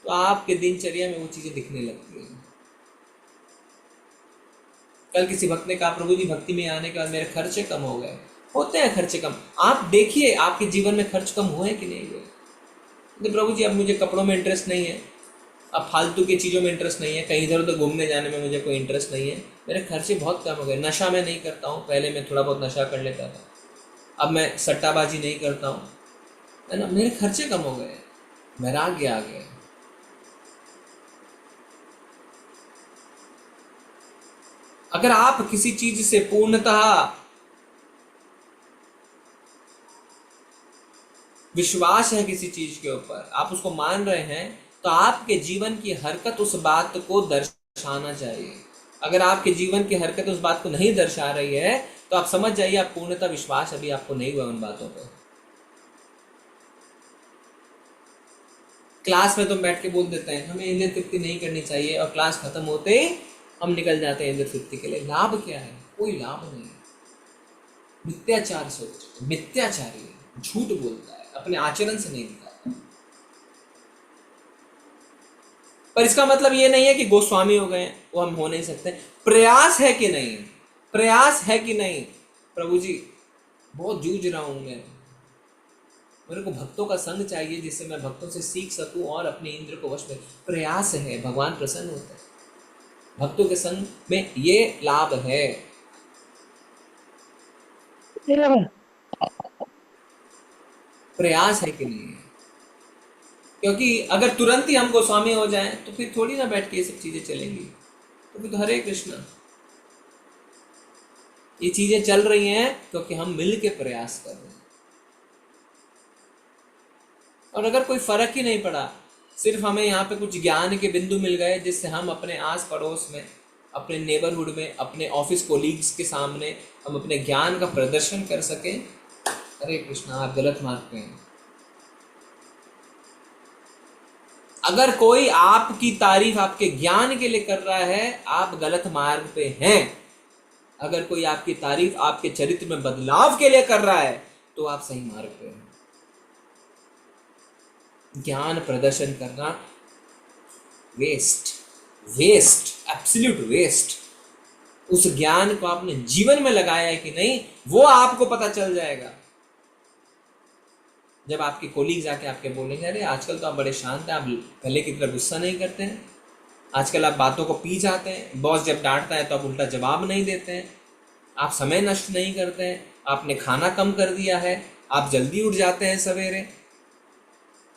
तो आपके दिनचर्या में वो चीजें दिखने लगती हैं। कल किसी भक्त ने कहा, प्रभु जी भक्ति में आने के बाद मेरे खर्चे कम हो गए। होते हैं खर्चे कम, आप देखिए आपके जीवन में खर्च कम हुए कि नहीं हुए। तो प्रभु जी अब मुझे कपड़ों में इंटरेस्ट नहीं है, अब फालतू की चीज़ों में इंटरेस्ट नहीं है, कहीं इधर उधर घूमने जाने में मुझे कोई इंटरेस्ट नहीं है, मेरे खर्चे बहुत कम हो गए। नशा मैं नहीं करता हूँ, पहले मैं थोड़ा बहुत नशा कर लेता था, अब मैं सट्टाबाजी नहीं करता हूँ, है ना, मेरे खर्चे कम हो गए, वैराग्य आ गया। अगर आप किसी चीज से पूर्णतः विश्वास है, किसी चीज के ऊपर आप उसको मान रहे हैं, तो आपके जीवन की हरकत उस बात को दर्शाना चाहिए। अगर आपके जीवन की हरकत उस बात को नहीं दर्शा रही है, तो आप समझ जाइए आप पूर्णतः विश्वास अभी आपको नहीं हुआ उन बातों पर। क्लास में तो बैठ के बोल देते हैं हमें इंद्रिय तृप्ति नहीं करनी चाहिए, और क्लास खत्म होते ही हम निकल जाते हैं इंद्रिय तृप्ति के लिए। लाभ क्या है? कोई लाभ नहीं है। मिथ्याचार सोच, मिथ्याचारी है, झूठ बोलता है, अपने आचरण से नहीं दिखाता। पर इसका मतलब ये नहीं है कि गोस्वामी हो गए, वो हम हो नहीं सकते। प्रयास है कि नहीं, प्रयास है कि नहीं, प्रभु जी बहुत जूझ रहा हूं मैं, मेरे को भक्तों का संग चाहिए जिससे मैं भक्तों से सीख सकूं और अपने इंद्र को वश में। प्रयास है, भगवान प्रसन्न होते हैं। भक्तों के संग में ये लाभ है। प्रयास है कि नहीं है, क्योंकि अगर तुरंत ही हम गोस्वामी हो जाएं तो फिर थोड़ी ना बैठ के ये सब चीजें चलेंगी। तो फिर तो हरे कृष्णा, ये चीजें चल रही हैं क्योंकि हम मिल के प्रयास कर रहे हैं। और अगर कोई फर्क ही नहीं पड़ा, सिर्फ हमें यहाँ पे कुछ ज्ञान के बिंदु मिल गए जिससे हम अपने आस पड़ोस में, अपने नेबरहुड में, अपने ऑफिस कोलीग्स के सामने हम अपने ज्ञान का प्रदर्शन कर सकें, हरे कृष्णा, आप गलत मार्ग पे हैं। अगर कोई आपकी तारीफ आपके ज्ञान के लिए कर रहा है, आप गलत मार्ग पे हैं। अगर कोई आपकी तारीफ आपके चरित्र में बदलाव के लिए कर रहा है, तो आप सही मार्ग पे हैं। ज्ञान प्रदर्शन करना वेस्ट, एब्सोल्यूट वेस्ट। उस ज्ञान को आपने जीवन में लगाया है कि नहीं, वो आपको पता चल जाएगा। जब आपके कोलीग आके आपके बोलेंगे, अरे आजकल तो आप बड़े शांत हैं, आप पहले की तरह गुस्सा नहीं करते हैं, आजकल आप बातों को पी जाते हैं, बॉस जब डांटता है तो आप उल्टा जवाब नहीं देते हैं, आप समय नष्ट नहीं करते हैं, आपने खाना कम कर दिया है, आप जल्दी उठ जाते हैं सवेरे।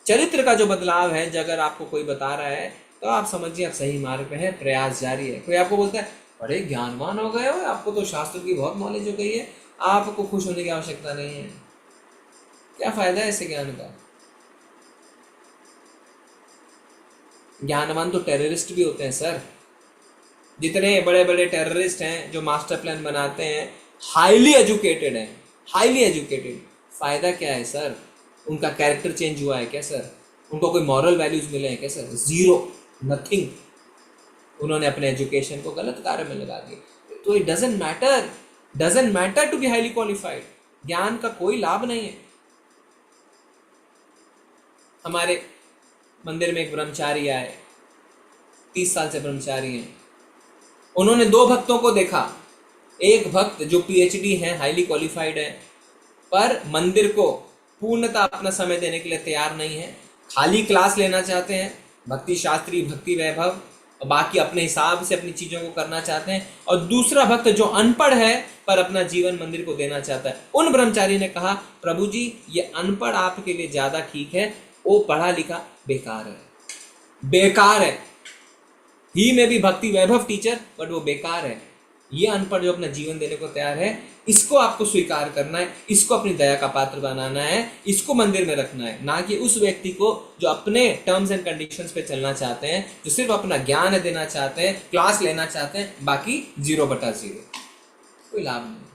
चरित्र का जो बदलाव है, जो अगर आपको कोई बता रहा है तो आप समझिए आप सही मार्ग पे हैं, प्रयास जारी है। कोई आपको बोलता है बड़े ज्ञानवान हो गए हो, आपको तो शास्त्र की बहुत नॉलेज हो गई है, आपको खुश होने की आवश्यकता नहीं है। क्या फायदा है ऐसे ज्ञान का? ज्ञानवान तो टेररिस्ट भी होते हैं सर। जितने बड़े बड़े टेररिस्ट हैं जो मास्टर प्लान बनाते हैं, हाईली एजुकेटेड हैं, हाईली एजुकेटेड। फायदा क्या है सर? उनका कैरेक्टर चेंज हुआ है क्या सर? उनको कोई मॉरल वैल्यूज मिले हैं क्या सर? Zero, nothing. उन्होंने अपने एजुकेशन को गलत कार्य में लगा दिया। तो it doesn't matter to be highly qualified. ज्ञान का कोई लाभ नहीं है। हमारे मंदिर में एक ब्रह्मचारी आए, 30 साल से ब्रह्मचारी हैं। उन्होंने 2 भक्तों को देखा। एक भक्त जो पीएचडी है, हाईली क्वालिफाइड है, पर मंदिर को पूर्णतः अपना समय देने के लिए तैयार नहीं है, खाली क्लास लेना चाहते हैं, भक्ति शास्त्री, भक्ति वैभव, और बाकी अपने हिसाब से अपनी चीजों को करना चाहते हैं। और दूसरा भक्त जो अनपढ़ है पर अपना जीवन मंदिर को देना चाहता है। उन ब्रह्मचारी ने कहा, प्रभु जी ये अनपढ़ आपके लिए ज्यादा ठीक है, वो पढ़ा लिखा बेकार है, बेकार है। ही में भी भक्ति वैभव टीचर, बट वो बेकार है। ये अनपढ़ जो अपना जीवन देने को तैयार है, इसको आपको स्वीकार करना है, इसको अपनी दया का पात्र बनाना है, इसको मंदिर में रखना है, ना कि उस व्यक्ति को जो अपने टर्म्स एंड कंडीशंस पे चलना चाहते हैं, जो सिर्फ अपना ज्ञान देना चाहते हैं, क्लास लेना चाहते हैं, बाकी 0/0। कोई लाभ नहीं।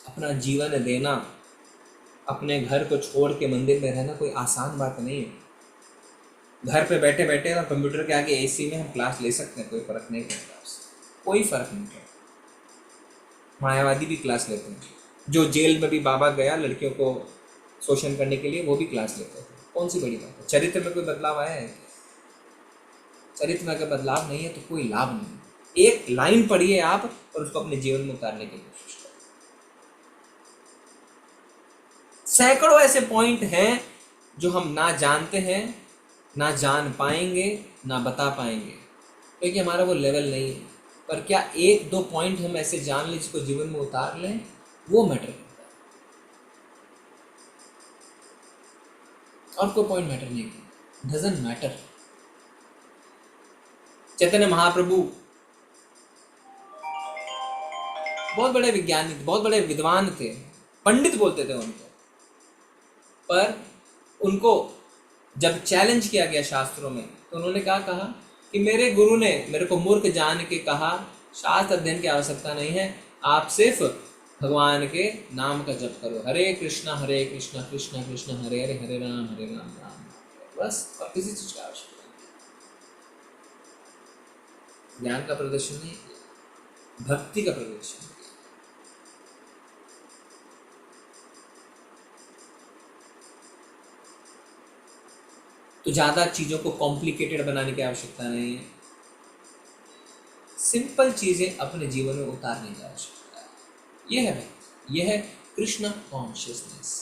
अपना जीवन देना, अपने घर को छोड़ के मंदिर में रहना कोई आसान बात नहीं है। घर पे बैठे बैठे और कंप्यूटर के आगे एसी में हम क्लास ले सकते हैं, कोई फर्क नहीं पड़ता उससे, कोई फर्क नहीं पड़ता। मायावादी भी क्लास लेते हैं। जो जेल में भी बाबा गया लड़कियों को शोषण करने के लिए, वो भी क्लास लेते थे। कौन सी बड़ी बात है? चरित्र में कोई बदलाव आया है? चरित्र में अगर बदलाव नहीं है तो कोई लाभ नहीं। एक लाइन पढ़िए आप और उसको अपने जीवन में उतारने की कोशिश करें। सैकड़ों ऐसे पॉइंट हैं जो हम ना जानते हैं, ना जान पाएंगे, ना बता पाएंगे, क्योंकि हमारा वो लेवल नहीं है। पर क्या 1-2 पॉइंट हम ऐसे जान लें जिसको जीवन में उतार लें, वो मैटर करता है। और कोई पॉइंट मैटर नहीं करता, डजंट मैटर। चैतन्य महाप्रभु बहुत बड़े विज्ञानी, बहुत बड़े विद्वान थे, पंडित बोलते थे उनको, पर उनको जब चैलेंज किया गया शास्त्रों में, तो उन्होंने क्या कहा कि मेरे गुरु ने मेरे को मूर्ख जान के कहा, शास्त्र अध्ययन की आवश्यकता नहीं है, आप सिर्फ भगवान के नाम का जप करो, हरे कृष्णा कृष्णा कृष्णा हरे हरे, हरे राम राम राम, बस। और किसी चीज का आवश्यकता नहीं। ज्ञान का प्रदर्शन नहीं, भक्ति का प्रदर्शन। तो ज़्यादा चीज़ों को कॉम्प्लिकेटेड बनाने की आवश्यकता नहीं है। सिंपल चीज़ें अपने जीवन में उतारने की आवश्यकता है। यह है भक्ति, यह है कृष्ण कॉन्शियसनेस।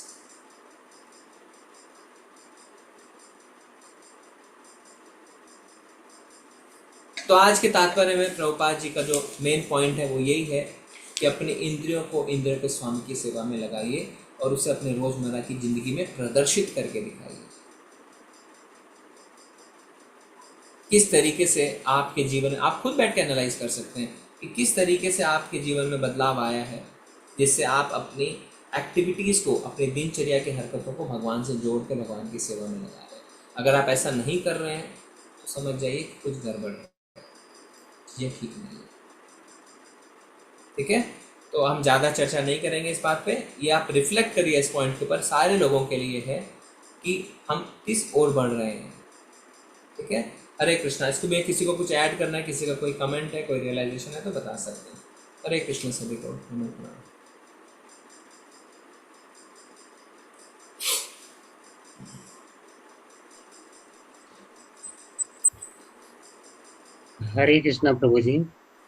तो आज के तात्पर्य में प्रभुपाद जी का जो मेन पॉइंट है वो यही है कि अपने इंद्रियों को इंद्रियों के स्वामी की सेवा में लगाइए और उसे अपने रोजमर्रा की जिंदगी में प्रदर्शित करके दिखाइए। किस तरीके से आपके जीवन में, आप खुद बैठ के एनालाइज कर सकते हैं कि किस तरीके से आपके जीवन में बदलाव आया है, जिससे आप अपनी एक्टिविटीज को, अपनी दिनचर्या की हरकतों को भगवान से जोड़ के भगवान की सेवा में लगा रहे हैं। अगर आप ऐसा नहीं कर रहे हैं तो समझ जाइए कि कुछ गड़बड़ है, ये ठीक नहीं है। ठीक है, तो हम ज़्यादा चर्चा नहीं करेंगे इस बात पे। ये आप रिफ्लेक्ट करिए इस पॉइंट के ऊपर, सारे लोगों के लिए है कि हम किस ओर बढ़ रहे हैं। ठीक है, हरे कृष्णा। इसको भी किसी को कुछ ऐड करना है, किसी का कोई कमेंट है, कोई रियलाइजेशन है तो बता सकते हैं। हरे कृष्ण सभी को। हरे कृष्णा प्रभु जी।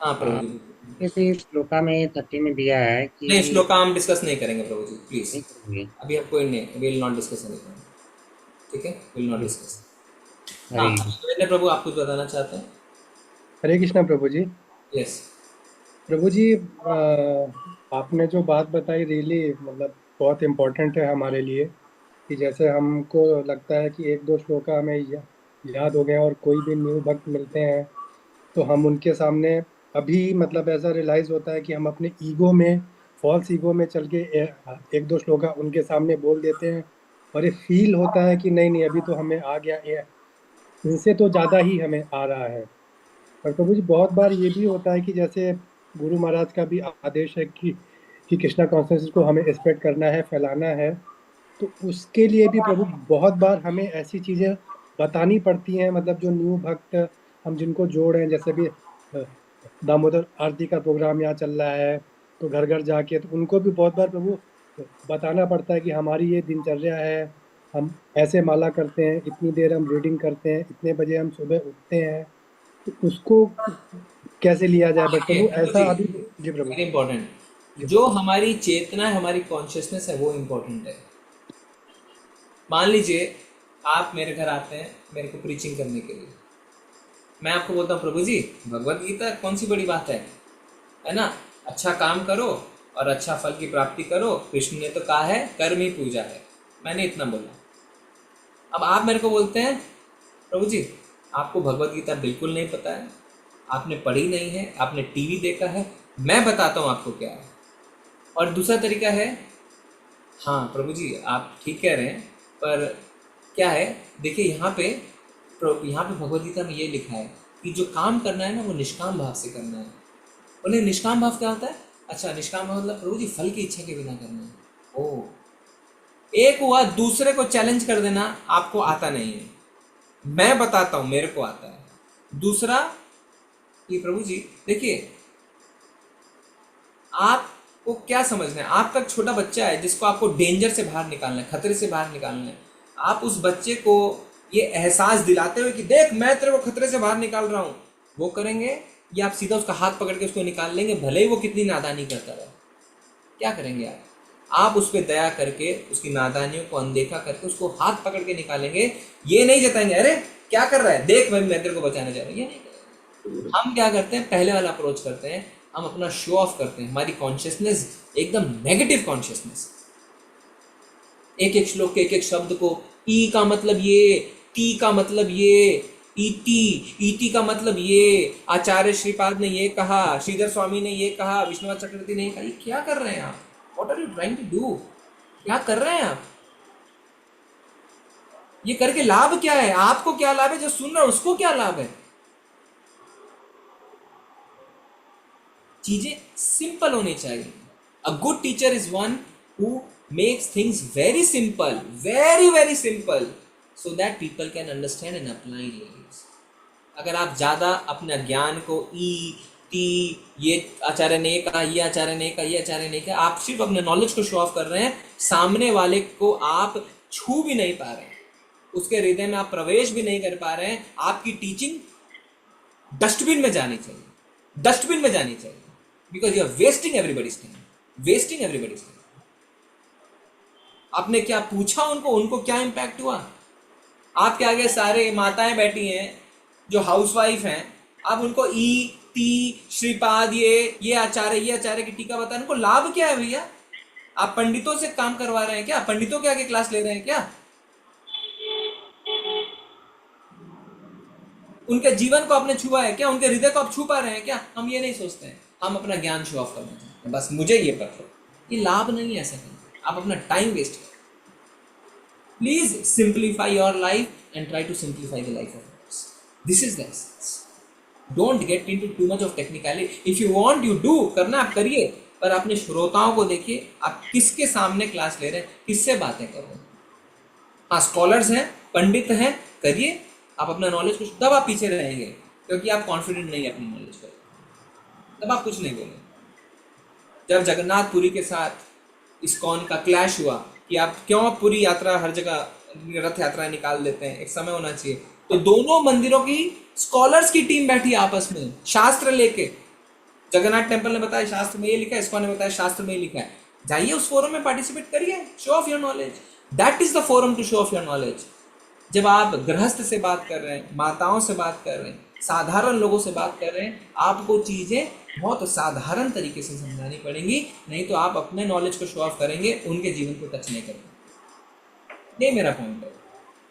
हाँ प्रभु जी। जैसे श्लोका में 30 में दिया है कि नहीं, श्लोका हम डिस्कस नहीं करेंगे प्रभु जी, प्लीज। नहीं करेंगे। अभी हम कोई नहीं, विल नॉट डिस्कस एनीथिंग। ठीक है, विल नॉट डिस्कस। हरे हाँ सुरेंद्र प्रभु, आप कुछ बताना चाहते हैं? हरे कृष्णा प्रभु जी। यस प्रभु जी, आपने जो बात बताई रियली मतलब बहुत इम्पोर्टेंट है हमारे लिए, कि जैसे हमको लगता है कि एक दो श्लोका हमें याद हो गए और कोई भी न्यू भक्त मिलते हैं तो हम उनके सामने अभी मतलब ऐसा रियलाइज होता है कि हम अपने ईगो में, फॉल्स ईगो में चल के एक दो श्लोका उनके सामने बोल देते हैं और ये फील होता है कि नहीं नहीं अभी तो हमें आ गया, इनसे तो ज़्यादा ही हमें आ रहा है। और प्रभु जी बहुत बार ये भी होता है कि जैसे गुरु महाराज का भी आदेश है कि कृष्णा कॉन्शियसनेस को हमें स्प्रेड करना है, फैलाना है, तो उसके लिए भी प्रभु बहुत बार हमें ऐसी चीज़ें बतानी पड़ती हैं, मतलब जो न्यू भक्त हम जिनको जोड़ रहे हैं, जैसे भी दामोदर आरती का प्रोग्राम यहाँ चल रहा है तो घर घर जाके तो उनको भी बहुत बार प्रभु बताना पड़ता है कि हमारी ये दिनचर्या है, हम ऐसे माला करते हैं, इतनी देर हम रीडिंग करते हैं, इतने बजे हम सुबह उठते हैं, तो उसको कैसे लिया जाए। बट प्रभु ऐसा अभी जी प्रभु वेरी इंपॉर्टेंट। जो हमारी चेतना है, हमारी कॉन्शियसनेस है, वो इम्पोर्टेंट है। मान लीजिए आप मेरे घर आते हैं मेरे को प्रीचिंग करने के लिए, मैं आपको बोलता हूँ प्रभु जी भगवत गीता कौन सी बड़ी बात है ना, अच्छा काम करो और अच्छा फल की प्राप्ति करो, कृष्ण ने तो कहा है कर्म ही पूजा है, मैंने इतना बोला। अब आप मेरे को बोलते हैं प्रभु जी आपको भगवत गीता बिल्कुल नहीं पता है, आपने पढ़ी नहीं है, आपने टीवी देखा है, मैं बताता हूँ आपको क्या है। और दूसरा तरीका है, हाँ प्रभु जी आप ठीक कह रहे हैं, पर क्या है देखिए यहाँ पे भगवद गीता में ये लिखा है कि जो काम करना है ना वो निष्काम भाव से करना है। बोले निष्काम भाव क्या होता है? अच्छा निष्काम भाव मतलब प्रभु जी फल की इच्छा के बिना करना है। ओ, एक हुआ दूसरे को चैलेंज कर देना आपको आता नहीं है, मैं बताता हूँ मेरे को आता है। दूसरा कि प्रभु जी देखिए आपको क्या समझना है, आपका एक छोटा बच्चा है जिसको आपको डेंजर से बाहर निकालना है, खतरे से बाहर निकालना है। आप उस बच्चे को ये एहसास दिलाते हुए कि देख मैं तेरे को खतरे से बाहर निकाल रहा हूँ, वो करेंगे, या आप सीधा उसका हाथ पकड़ के उसको निकाल लेंगे, भले ही वो कितनी नादानी करता रहे। क्या करेंगे आप उस पर दया करके उसकी नादानियों को अनदेखा करके उसको हाथ पकड़ के निकालेंगे। ये नहीं जताएंगे अरे क्या कर रहा है, देख मैं तेरे को बचाने जा रहा हूँ, ये नहीं करेंगे। हम क्या करते हैं, पहले वाला अप्रोच करते हैं, हम अपना शो ऑफ करते हैं, हमारी कॉन्शियसनेस एकदम नेगेटिव कॉन्शियसनेस। एक एक श्लोक के एक एक शब्द को ई का मतलब ये, टी का मतलब ये, ईटी का मतलब ये, आचार्य श्रीपाद ने ये कहा, श्रीधर स्वामी ने ये कहा, विष्णुनाथ चक्रवर्ती ने ये कहा। ये क्या कर रहे हैं आप? What are you trying to do? क्या कर रहे हैं आप? ये करके लाभ क्या है? आपको क्या लाभ है? जो सुन रहा है उसको क्या लाभ है? चीजें सिंपल होनी चाहिए। A good teacher is one who makes things very simple, very very simple, so that people can understand and apply it. अगर आप ज़्यादा अपने ज्ञान को ई टी, ये आचार्य ने कहा, ये आचार्य ने कहा, ये आचार्य ने कहा, आप सिर्फ अपने नॉलेज को शो ऑफ कर रहे हैं, सामने वाले को आप छू भी नहीं पा रहे हैं, उसके हृदय में आप प्रवेश भी नहीं कर पा रहे हैं। आपकी टीचिंग डस्टबिन में जानी चाहिए, डस्टबिन में जानी चाहिए, because you are wasting everybody's time, wasting everybody's time. आपने क्या पूछा उनको क्या इम्पैक्ट हुआ? आपके आगे सारे माताएं बैठी हैं जो हाउसवाइफ हैं, आप उनको ई टी श्रीपाद ये आचार्य की टीका बताने को लाभ क्या है भैया? आप पंडितों से काम करवा रहे हैं क्या? पंडितों के आगे क्लास ले रहे हैं क्या? उनके जीवन को आपने छुआ है क्या? उनके हृदय को आप छू पा रहे हैं क्या? हम ये नहीं सोचते हैं, हम अपना ज्ञान शो ऑफ करना चाहते हैं, बस मुझे ये पता है, ये लाभ नहीं है ऐसा करना। आप अपना टाइम वेस्ट करें। Please simplify your life and try to simplify the life of others. This is the essence. Don't get into too much of technicality. If you want you do, करना आप करिए, पर अपने श्रोताओं को देखिए, आप किसके सामने क्लास ले रहे हैं, किससे बातें कर रहे हैं। हाँ, स्कॉलर्स हैं, पंडित हैं, करिए आप अपना नॉलेज कुछ, तब आप पीछे रहेंगे क्योंकि आप कॉन्फिडेंट नहीं है अपनी नॉलेज पर, तब आप कुछ नहीं बोलेंगे। जब जगन्नाथपुरी के साथ इस्कॉन का क्लैश हुआ कि आप क्यों पूरी यात्रा हर जगह रथ यात्रा निकाल देते हैं, एक समय होना चाहिए, तो दोनों मंदिरों की स्कॉलर्स की टीम बैठी आपस में शास्त्र लेके। जगन्नाथ टेम्पल ने बताया शास्त्र में ये लिखा है, इस्कॉन ने बताया शास्त्र में ये लिखा है। जाइए उस फोरम में पार्टिसिपेट करिए, show off your knowledge. That is the forum to show off your knowledge. जब आप गृहस्थ से बात कर रहे हैं, माताओं से बात कर रहे हैं, साधारण लोगों से बात कर रहे हैं, आपको चीजें बहुत साधारण तरीके से समझानी पड़ेंगी, नहीं तो आप अपने नॉलेज को शो ऑफ करेंगे, उनके जीवन को टच नहीं करेंगे। ये मेरा पॉइंट है।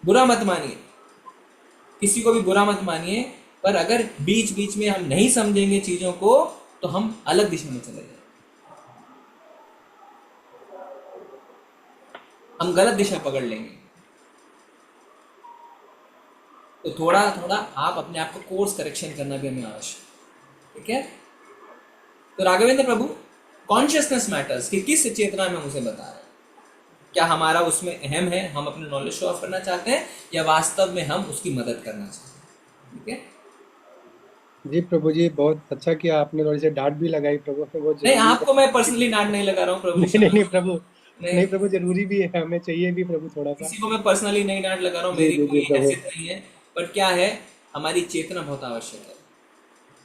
बुरा मत मानिए, किसी को भी बुरा मत मानिए, पर अगर बीच बीच में हम नहीं समझेंगे चीजों को तो हम अलग दिशा में चले जाएंगे, हम गलत दिशा पकड़ लेंगे। तो थोड़ा थोड़ा आप अपने आप को कोर्स करेक्शन करना भी हमें आवश्यक, ठीक है। तो राघवेंद्र प्रभु, कॉन्शियसनेस मैटर्स कि किस चेतना में उसे बता रहे हैं, क्या हमारा उसमें अहम है, हम अपने नॉलेज शो ऑफ करना चाहते हैं, या वास्तव में हम उसकी मदद करना चाहते हैं, ठीक है। जी प्रभु जी, बहुत अच्छा किया आपने, थोड़ी सी डांट भी लगाई प्रभु ने, वो नहीं, जरूरी आपको मैं पर्सनली डांट नहीं लगा रहा हूँ प्रभु। नहीं प्रभु, नहीं, नहीं प्रभु, जरूरी भी है, हमें चाहिए भी प्रभु थोड़ा सा। किसी को मैं पर्सनली नहीं डांट लगा रहा हूँ, जी मेरी जी कोई जी प्रभु, हैसियत नहीं है, बट क्या है, हमारी चेतना बहुत आवश्यक है।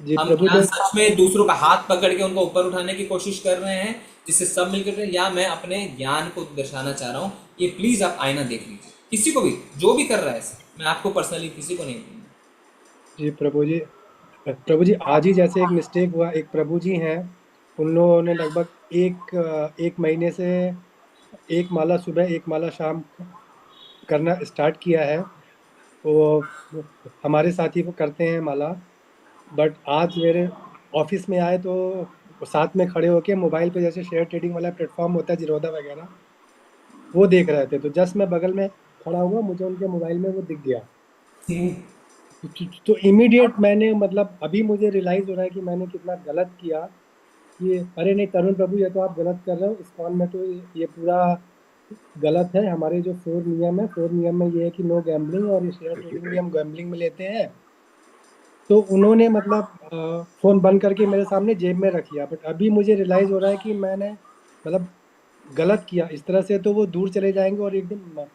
जी हम प्रभु क्या तो सच में दूसरों का हाथ पकड़ के उनको ऊपर उठाने की कोशिश कर रहे हैं जिससे सब मिलकर, या मैं अपने ज्ञान को दर्शाना चाह रहा हूँ, ये प्लीज आप आईना देख लीजिए। किसी को भी जो भी कर रहा है, मैं आपको पर्सनली किसी को नहीं दूंगा। जी प्रभु जी आज ही जैसे एक मिस्टेक हुआ, एक प्रभु जी हैं, उन लोगों ने लगभग एक महीने से एक माला सुबह एक माला शाम करना स्टार्ट किया है। वो हमारे साथी को करते हैं माला, बट आज मेरे ऑफिस में आए तो साथ में खड़े होके मोबाइल पे जैसे शेयर ट्रेडिंग वाला प्लेटफॉर्म होता है जिरोधा वगैरह, वो देख रहे थे। तो जस्ट मैं बगल में खड़ा हुआ, मुझे उनके मोबाइल में वो दिख गया। तो इमीडिएट मैंने, मतलब अभी मुझे रियलाइज हो रहा है कि मैंने कितना गलत किया। कि अरे नहीं तरुण प्रभु, ये तो आप गलत कर रहे हो, इस्कॉन में तो ये पूरा गलत है। हमारे जो 4 नियम है, 4 नियम में ये है कि नो गैम्बलिंग, और ये शेयर ट्रेडिंग भी हम गैम्बलिंग में लेते हैं। तो उन्होंने मतलब फोन बंद करके मेरे सामने जेब में रख लिया। बट अभी मुझे रियलाइज हो रहा है कि मैंने मतलब गलत किया। इस तरह से तो वो दूर चले जाएंगे और एक दिन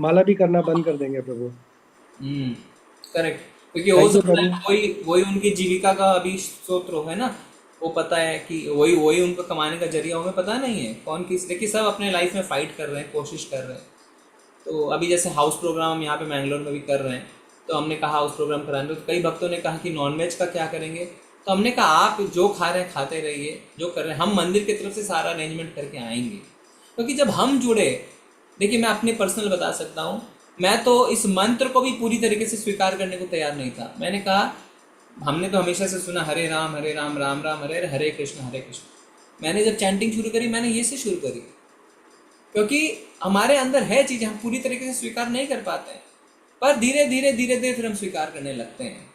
माला भी करना बंद कर देंगे प्रभु। करेक्ट, क्योंकि हो थैंक यू सकता है प्रभु। वही वही उनकी जीविका का अभी स्रोत है ना, वो पता है कि वही वही उनका कमाने का जरिया, हमें पता नहीं है कौन किस, देखिए सब अपने लाइफ में फाइट कर रहे हैं, कोशिश कर रहे हैं। तो अभी जैसे हाउस प्रोग्राम हम यहाँ पे मैंगलोर में भी कर रहे हैं, तो हमने कहा हाउस प्रोग्राम कराने, तो कई भक्तों ने कहा कि नॉनवेज का क्या करेंगे, तो हमने कहा आप जो खा रहे हैं खाते रहिए, जो कर रहे हैं, हम मंदिर की तरफ से सारा अरेंजमेंट करके आएंगे। क्योंकि जब हम जुड़े, देखिए मैं अपने पर्सनल बता सकता हूँ, मैं तो इस मंत्र को भी पूरी तरीके से स्वीकार करने को तैयार नहीं था। मैंने कहा, हमने तो हमेशा से सुना हरे राम राम राम हरे हरे, हरे कृष्ण हरे कृष्ण। मैंने जब चैंटिंग शुरू करी, मैंने ये से शुरू करी, क्योंकि हमारे अंदर है चीज़, हम पूरी तरीके से स्वीकार नहीं कर पाते हैं, पर धीरे धीरे फिर हम स्वीकार करने लगते हैं,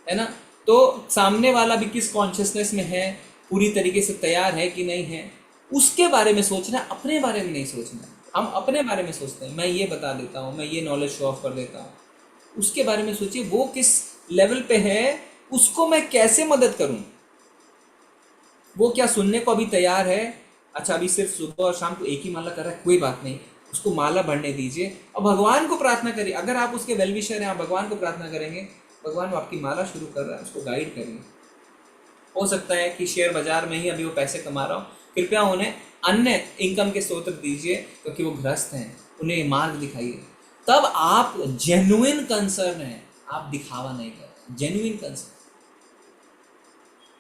है ना। तो सामने वाला भी किस कॉन्शियसनेस में है, पूरी तरीके से तैयार है कि नहीं है, उसके बारे में सोचना, अपने बारे में नहीं सोचना। हम अपने बारे में सोचते हैं, मैं ये बता देता हूँ, मैं ये नॉलेज शो ऑफ कर देता हूँ, उसके बारे में सोचिए वो किस लेवल पे है, उसको मैं कैसे मदद करूँ, वो क्या सुनने को अभी तैयार है। अच्छा अभी सिर्फ सुबह और शाम को एक ही माला कर रहा है, कोई बात नहीं, उसको माला बढ़ने दीजिए और भगवान को प्रार्थना करिए। अगर आप उसके वेल विशर हैं, आप भगवान को प्रार्थना करेंगे, भगवान वो आपकी माला शुरू कर रहा है, उसको गाइड करिए। हो सकता है कि शेयर बाजार में ही अभी वो पैसे कमा रहा हो, कृपया उन्हें अन्य इनकम के स्रोत दीजिए, क्योंकि वो ग्रस्त हैं, उन्हें मार्ग दिखाइए। तब आप जेन्युइन कंसर्न है, आप दिखावा नहीं कर रहे, जेन्युइन कंसर्न,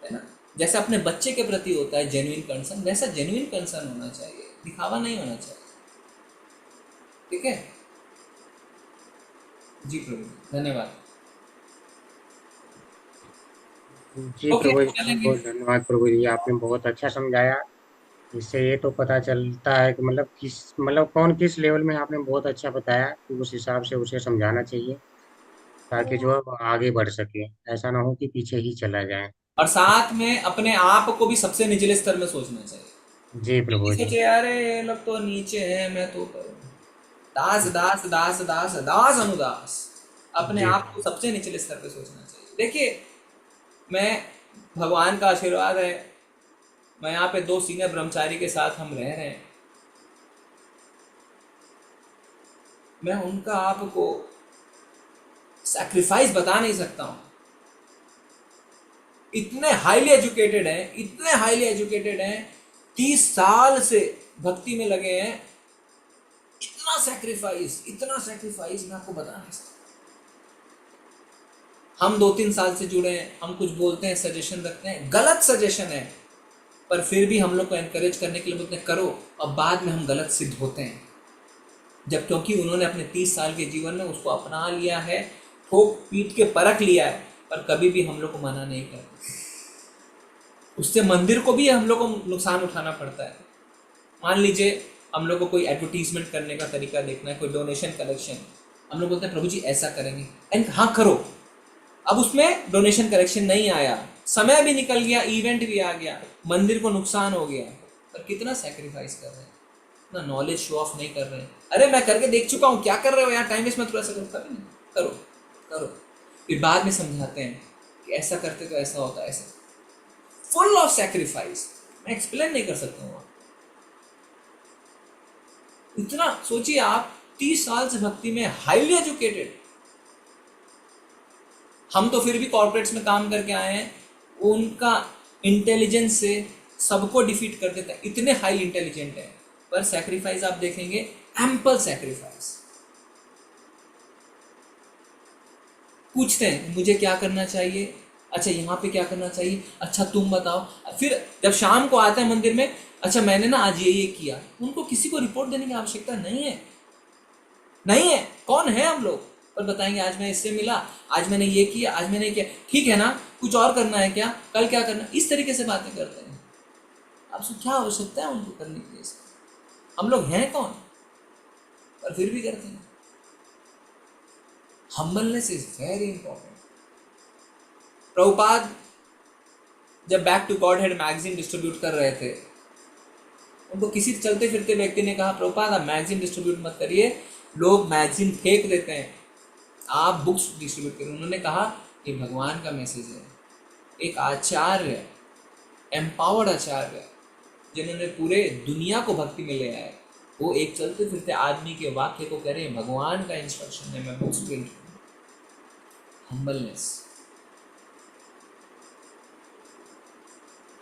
है ना। जैसे अपने बच्चे के प्रति होता है जेन्युइन कंसर्न, वैसा जेन्युइन कंसर्न होना चाहिए, दिखावा नहीं होना चाहिए, ठीक है जी प्रभु, धन्यवाद। जी ओके, प्रभु जी, चलेंगे। बहुत धन्यवाद प्रभु जी, आपने बहुत अच्छा समझाया। इससे ये तो पता चलता है कि मतलब कौन किस लेवल में। आपने बहुत अच्छा बताया कि उस हिसाब से उसे समझाना चाहिए, ताकि जो है वो आगे बढ़ सके, ऐसा ना हो कि पीछे ही चला जाए। और साथ में अपने आप को भी सबसे निचले स्तर में सोचना चाहिए। जी ये प्रभु जी। सोचे अरे ये लोग तो नीचे हैं, मैं तो ऊपर हूं। दास दास दास दास दास अनुदास, अपने जी आप को सबसे निचले स्तर पे सोचना चाहिए। देखिए, मैं भगवान का आशीर्वाद है, मैं यहाँ पे 2 सीनियर ब्रह्मचारी के साथ हम रह रहे हैं। मैं उनका आपको सैक्रिफाइस बता नहीं सकता हूँ। इतने हाईली एजुकेटेड हैं, इतने हाईली एजुकेटेड हैं, 30 साल से भक्ति में लगे हैं। इतना सैक्रिफाइस मैं आपको बता नहीं सकता। हम 2-3 साल से जुड़े हैं, हम कुछ बोलते हैं, सजेशन रखते हैं, गलत सजेशन है, पर फिर भी हम लोग को एनकरेज करने के लिए बोलते हैं करो, और बाद में हम गलत सिद्ध होते हैं। जब क्योंकि उन्होंने अपने 30 साल के जीवन में उसको अपना लिया है, ठोक पीट के परख लिया है, पर कभी भी हम लोग को मना नहीं करते। उससे मंदिर को भी हम लोग को नुकसान उठाना पड़ता है। मान लीजिए हम लोग को कोई एडवर्टीजमेंट करने का तरीका देखना है, कोई डोनेशन कलेक्शन, हम लोग बोलते हैं प्रभु जी ऐसा करेंगे, एंड हाँ करो। अब उसमें डोनेशन कलेक्शन नहीं आया, समय भी निकल गया, इवेंट भी आ गया, मंदिर को नुकसान हो गया, पर कितना सैक्रिफाइस कर रहे हैं, इतना नॉलेज शो ऑफ नहीं कर रहे हैं। अरे मैं करके देख चुका हूँ, क्या कर रहे हो यार, टाइम वेस्ट मत थोड़ा सा करो, करो करो। फिर बाद में समझाते हैं कि ऐसा करते तो ऐसा होता है, ऐसा। फुल ऑफ सैक्रिफाइस, मैं एक्सप्लेन नहीं कर सकता हूँ। इतना सोचिए आप, 30 साल से भक्ति में, हाईली एजुकेटेड। हम तो फिर भी कॉर्पोरेट्स में काम करके आए हैं, उनका इंटेलिजेंस से सबको डिफीट कर देता है, इतने हाई इंटेलिजेंट है, पर सैक्रिफाइस आप देखेंगे, एम्पल सैक्रिफाइस। पूछते हैं मुझे क्या करना चाहिए, अच्छा यहाँ पे क्या करना चाहिए, अच्छा तुम बताओ। फिर जब शाम को आते हैं मंदिर में, अच्छा मैंने ना आज ये किया। उनको किसी को रिपोर्ट देने की आवश्यकता नहीं है, नहीं है। कौन है हम लोग, पर बताएंगे आज मैं इससे मिला, आज मैंने ये किया, आज मैंने किया, ठीक है ना, कुछ और करना है क्या, कल क्या करना, इस तरीके से बातें करते हैं। आपसे क्या आवश्यकता है उनको करने के लिए? हम लोग हैं कौन, पर फिर भी करते हैं। Humbleness is very important. Prabhupada जब back to godhead magazine distribute कर रहे थे, उनको किसी चलते फिरते व्यक्ति ने कहा, प्रभुपाद आप मैगजीन डिस्ट्रीब्यूट मत करिए, लोग मैगजीन फेंक देते हैं, आप बुक्स डिस्ट्रीब्यूट करिए। उन्होंने कहा ये भगवान का मैसेज है। एक आचार्य, एम्पावर्ड आचार्य, जिन्होंने पूरे दुनिया को भक्ति में ले आए, वो एक चलते फिरते आदमी के वाक्य को कह रहे हैं भगवान का इंस्ट्रक्शन है, मैं बुक्स प्रिंट करूं।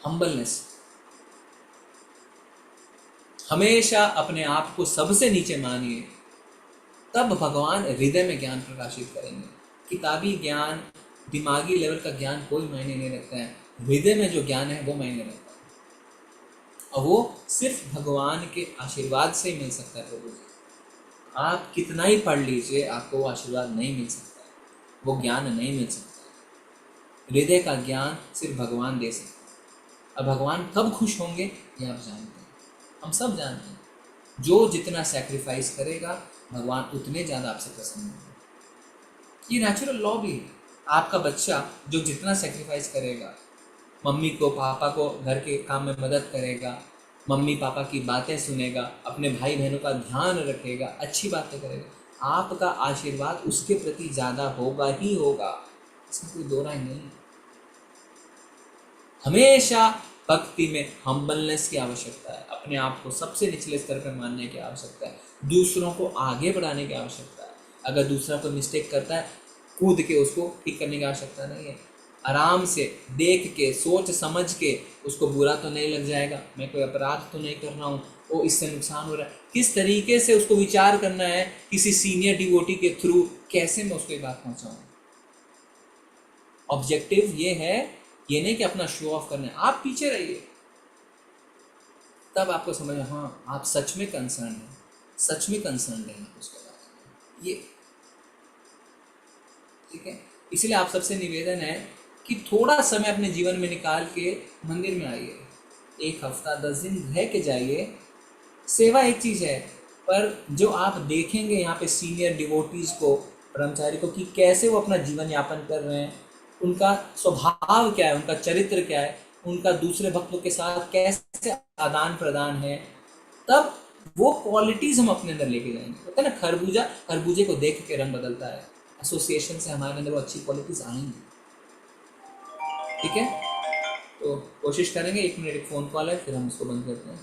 हम्बलनेस। हमेशा अपने आप को सबसे नीचे मानिए, तब भगवान हृदय में ज्ञान प्रकाशित करेंगे। किताबी ज्ञान, दिमागी लेवल का ज्ञान कोई मायने नहीं रखता है, हृदय में जो ज्ञान है वो मायने रखता है, और वो सिर्फ भगवान के आशीर्वाद से ही मिल सकता है। प्रभु जी, आप कितना ही पढ़ लीजिए, आपको वो आशीर्वाद नहीं मिल सकता है, वो ज्ञान नहीं मिल सकता है। हृदय का ज्ञान सिर्फ भगवान दे सकते हैं। अब भगवान कब खुश होंगे ये आप जानते हैं, हम सब जानते हैं। जो जितना सैक्रिफाइस करेगा, भगवान उतने ज़्यादा आपसे प्रसन्न होंगे। ये नेचुरल लॉ भी है। आपका बच्चा जो जितना सैक्रिफाइस करेगा, मम्मी को पापा को घर के काम में मदद करेगा, मम्मी पापा की बातें सुनेगा, अपने भाई बहनों का ध्यान रखेगा, अच्छी बातें करेगा, आपका आशीर्वाद उसके प्रति ज़्यादा होगा ही होगा, इसमें कोई दो राय नहीं। हमेशा भक्ति में हम्बलनेस की आवश्यकता है, अपने आप को सबसे निचले स्तर पर मानने की आवश्यकता है, दूसरों को आगे बढ़ाने की आवश्यकता है। अगर दूसरा कोई मिस्टेक करता है, कूद के उसको ठीक करने की आवश्यकता नहीं है। आराम से देख के, सोच समझ के, उसको बुरा तो नहीं लग जाएगा, मैं कोई अपराध तो नहीं कर रहा हूँ, वो इससे नुकसान हो रहा है, किस तरीके से उसको विचार करना है, किसी सीनियर डिवोटी के थ्रू कैसे मैं उसको ये बात पहुँचाऊँ। ऑब्जेक्टिव ये है, ये नहीं कि अपना शो ऑफ करना है। आप पीछे रहिए, तब आपको समझ में, हाँ आप सच में कंसर्न हैं, सच में कंसर्न रहेंगे उसके बारे में। ये ठीक है। इसलिए आप सबसे निवेदन है कि थोड़ा समय अपने जीवन में निकाल के मंदिर में आइए, 1 हफ्ता 10 दिन रह के जाइए। सेवा एक चीज़ है, पर जो आप देखेंगे यहाँ पे सीनियर डिवोटीज़ को, ब्रह्मचारी को, कि कैसे वो अपना जीवन यापन कर रहे हैं, उनका स्वभाव क्या है, उनका चरित्र क्या है, उनका दूसरे भक्तों के साथ कैसे आदान प्रदान है, तब वो क्वालिटीज़ हम अपने अंदर लेके जाएंगे। होता है ना, खरबूजे को देख के रंग बदलता है। एसोसिएशन से हमारे अंदर वो अच्छी क्वालिटीज़ आएंगी। ठीक है, तो कोशिश करेंगे। 1 मिनट, एक फ़ोन कॉल है, फिर हम इसको बंद करते हैं।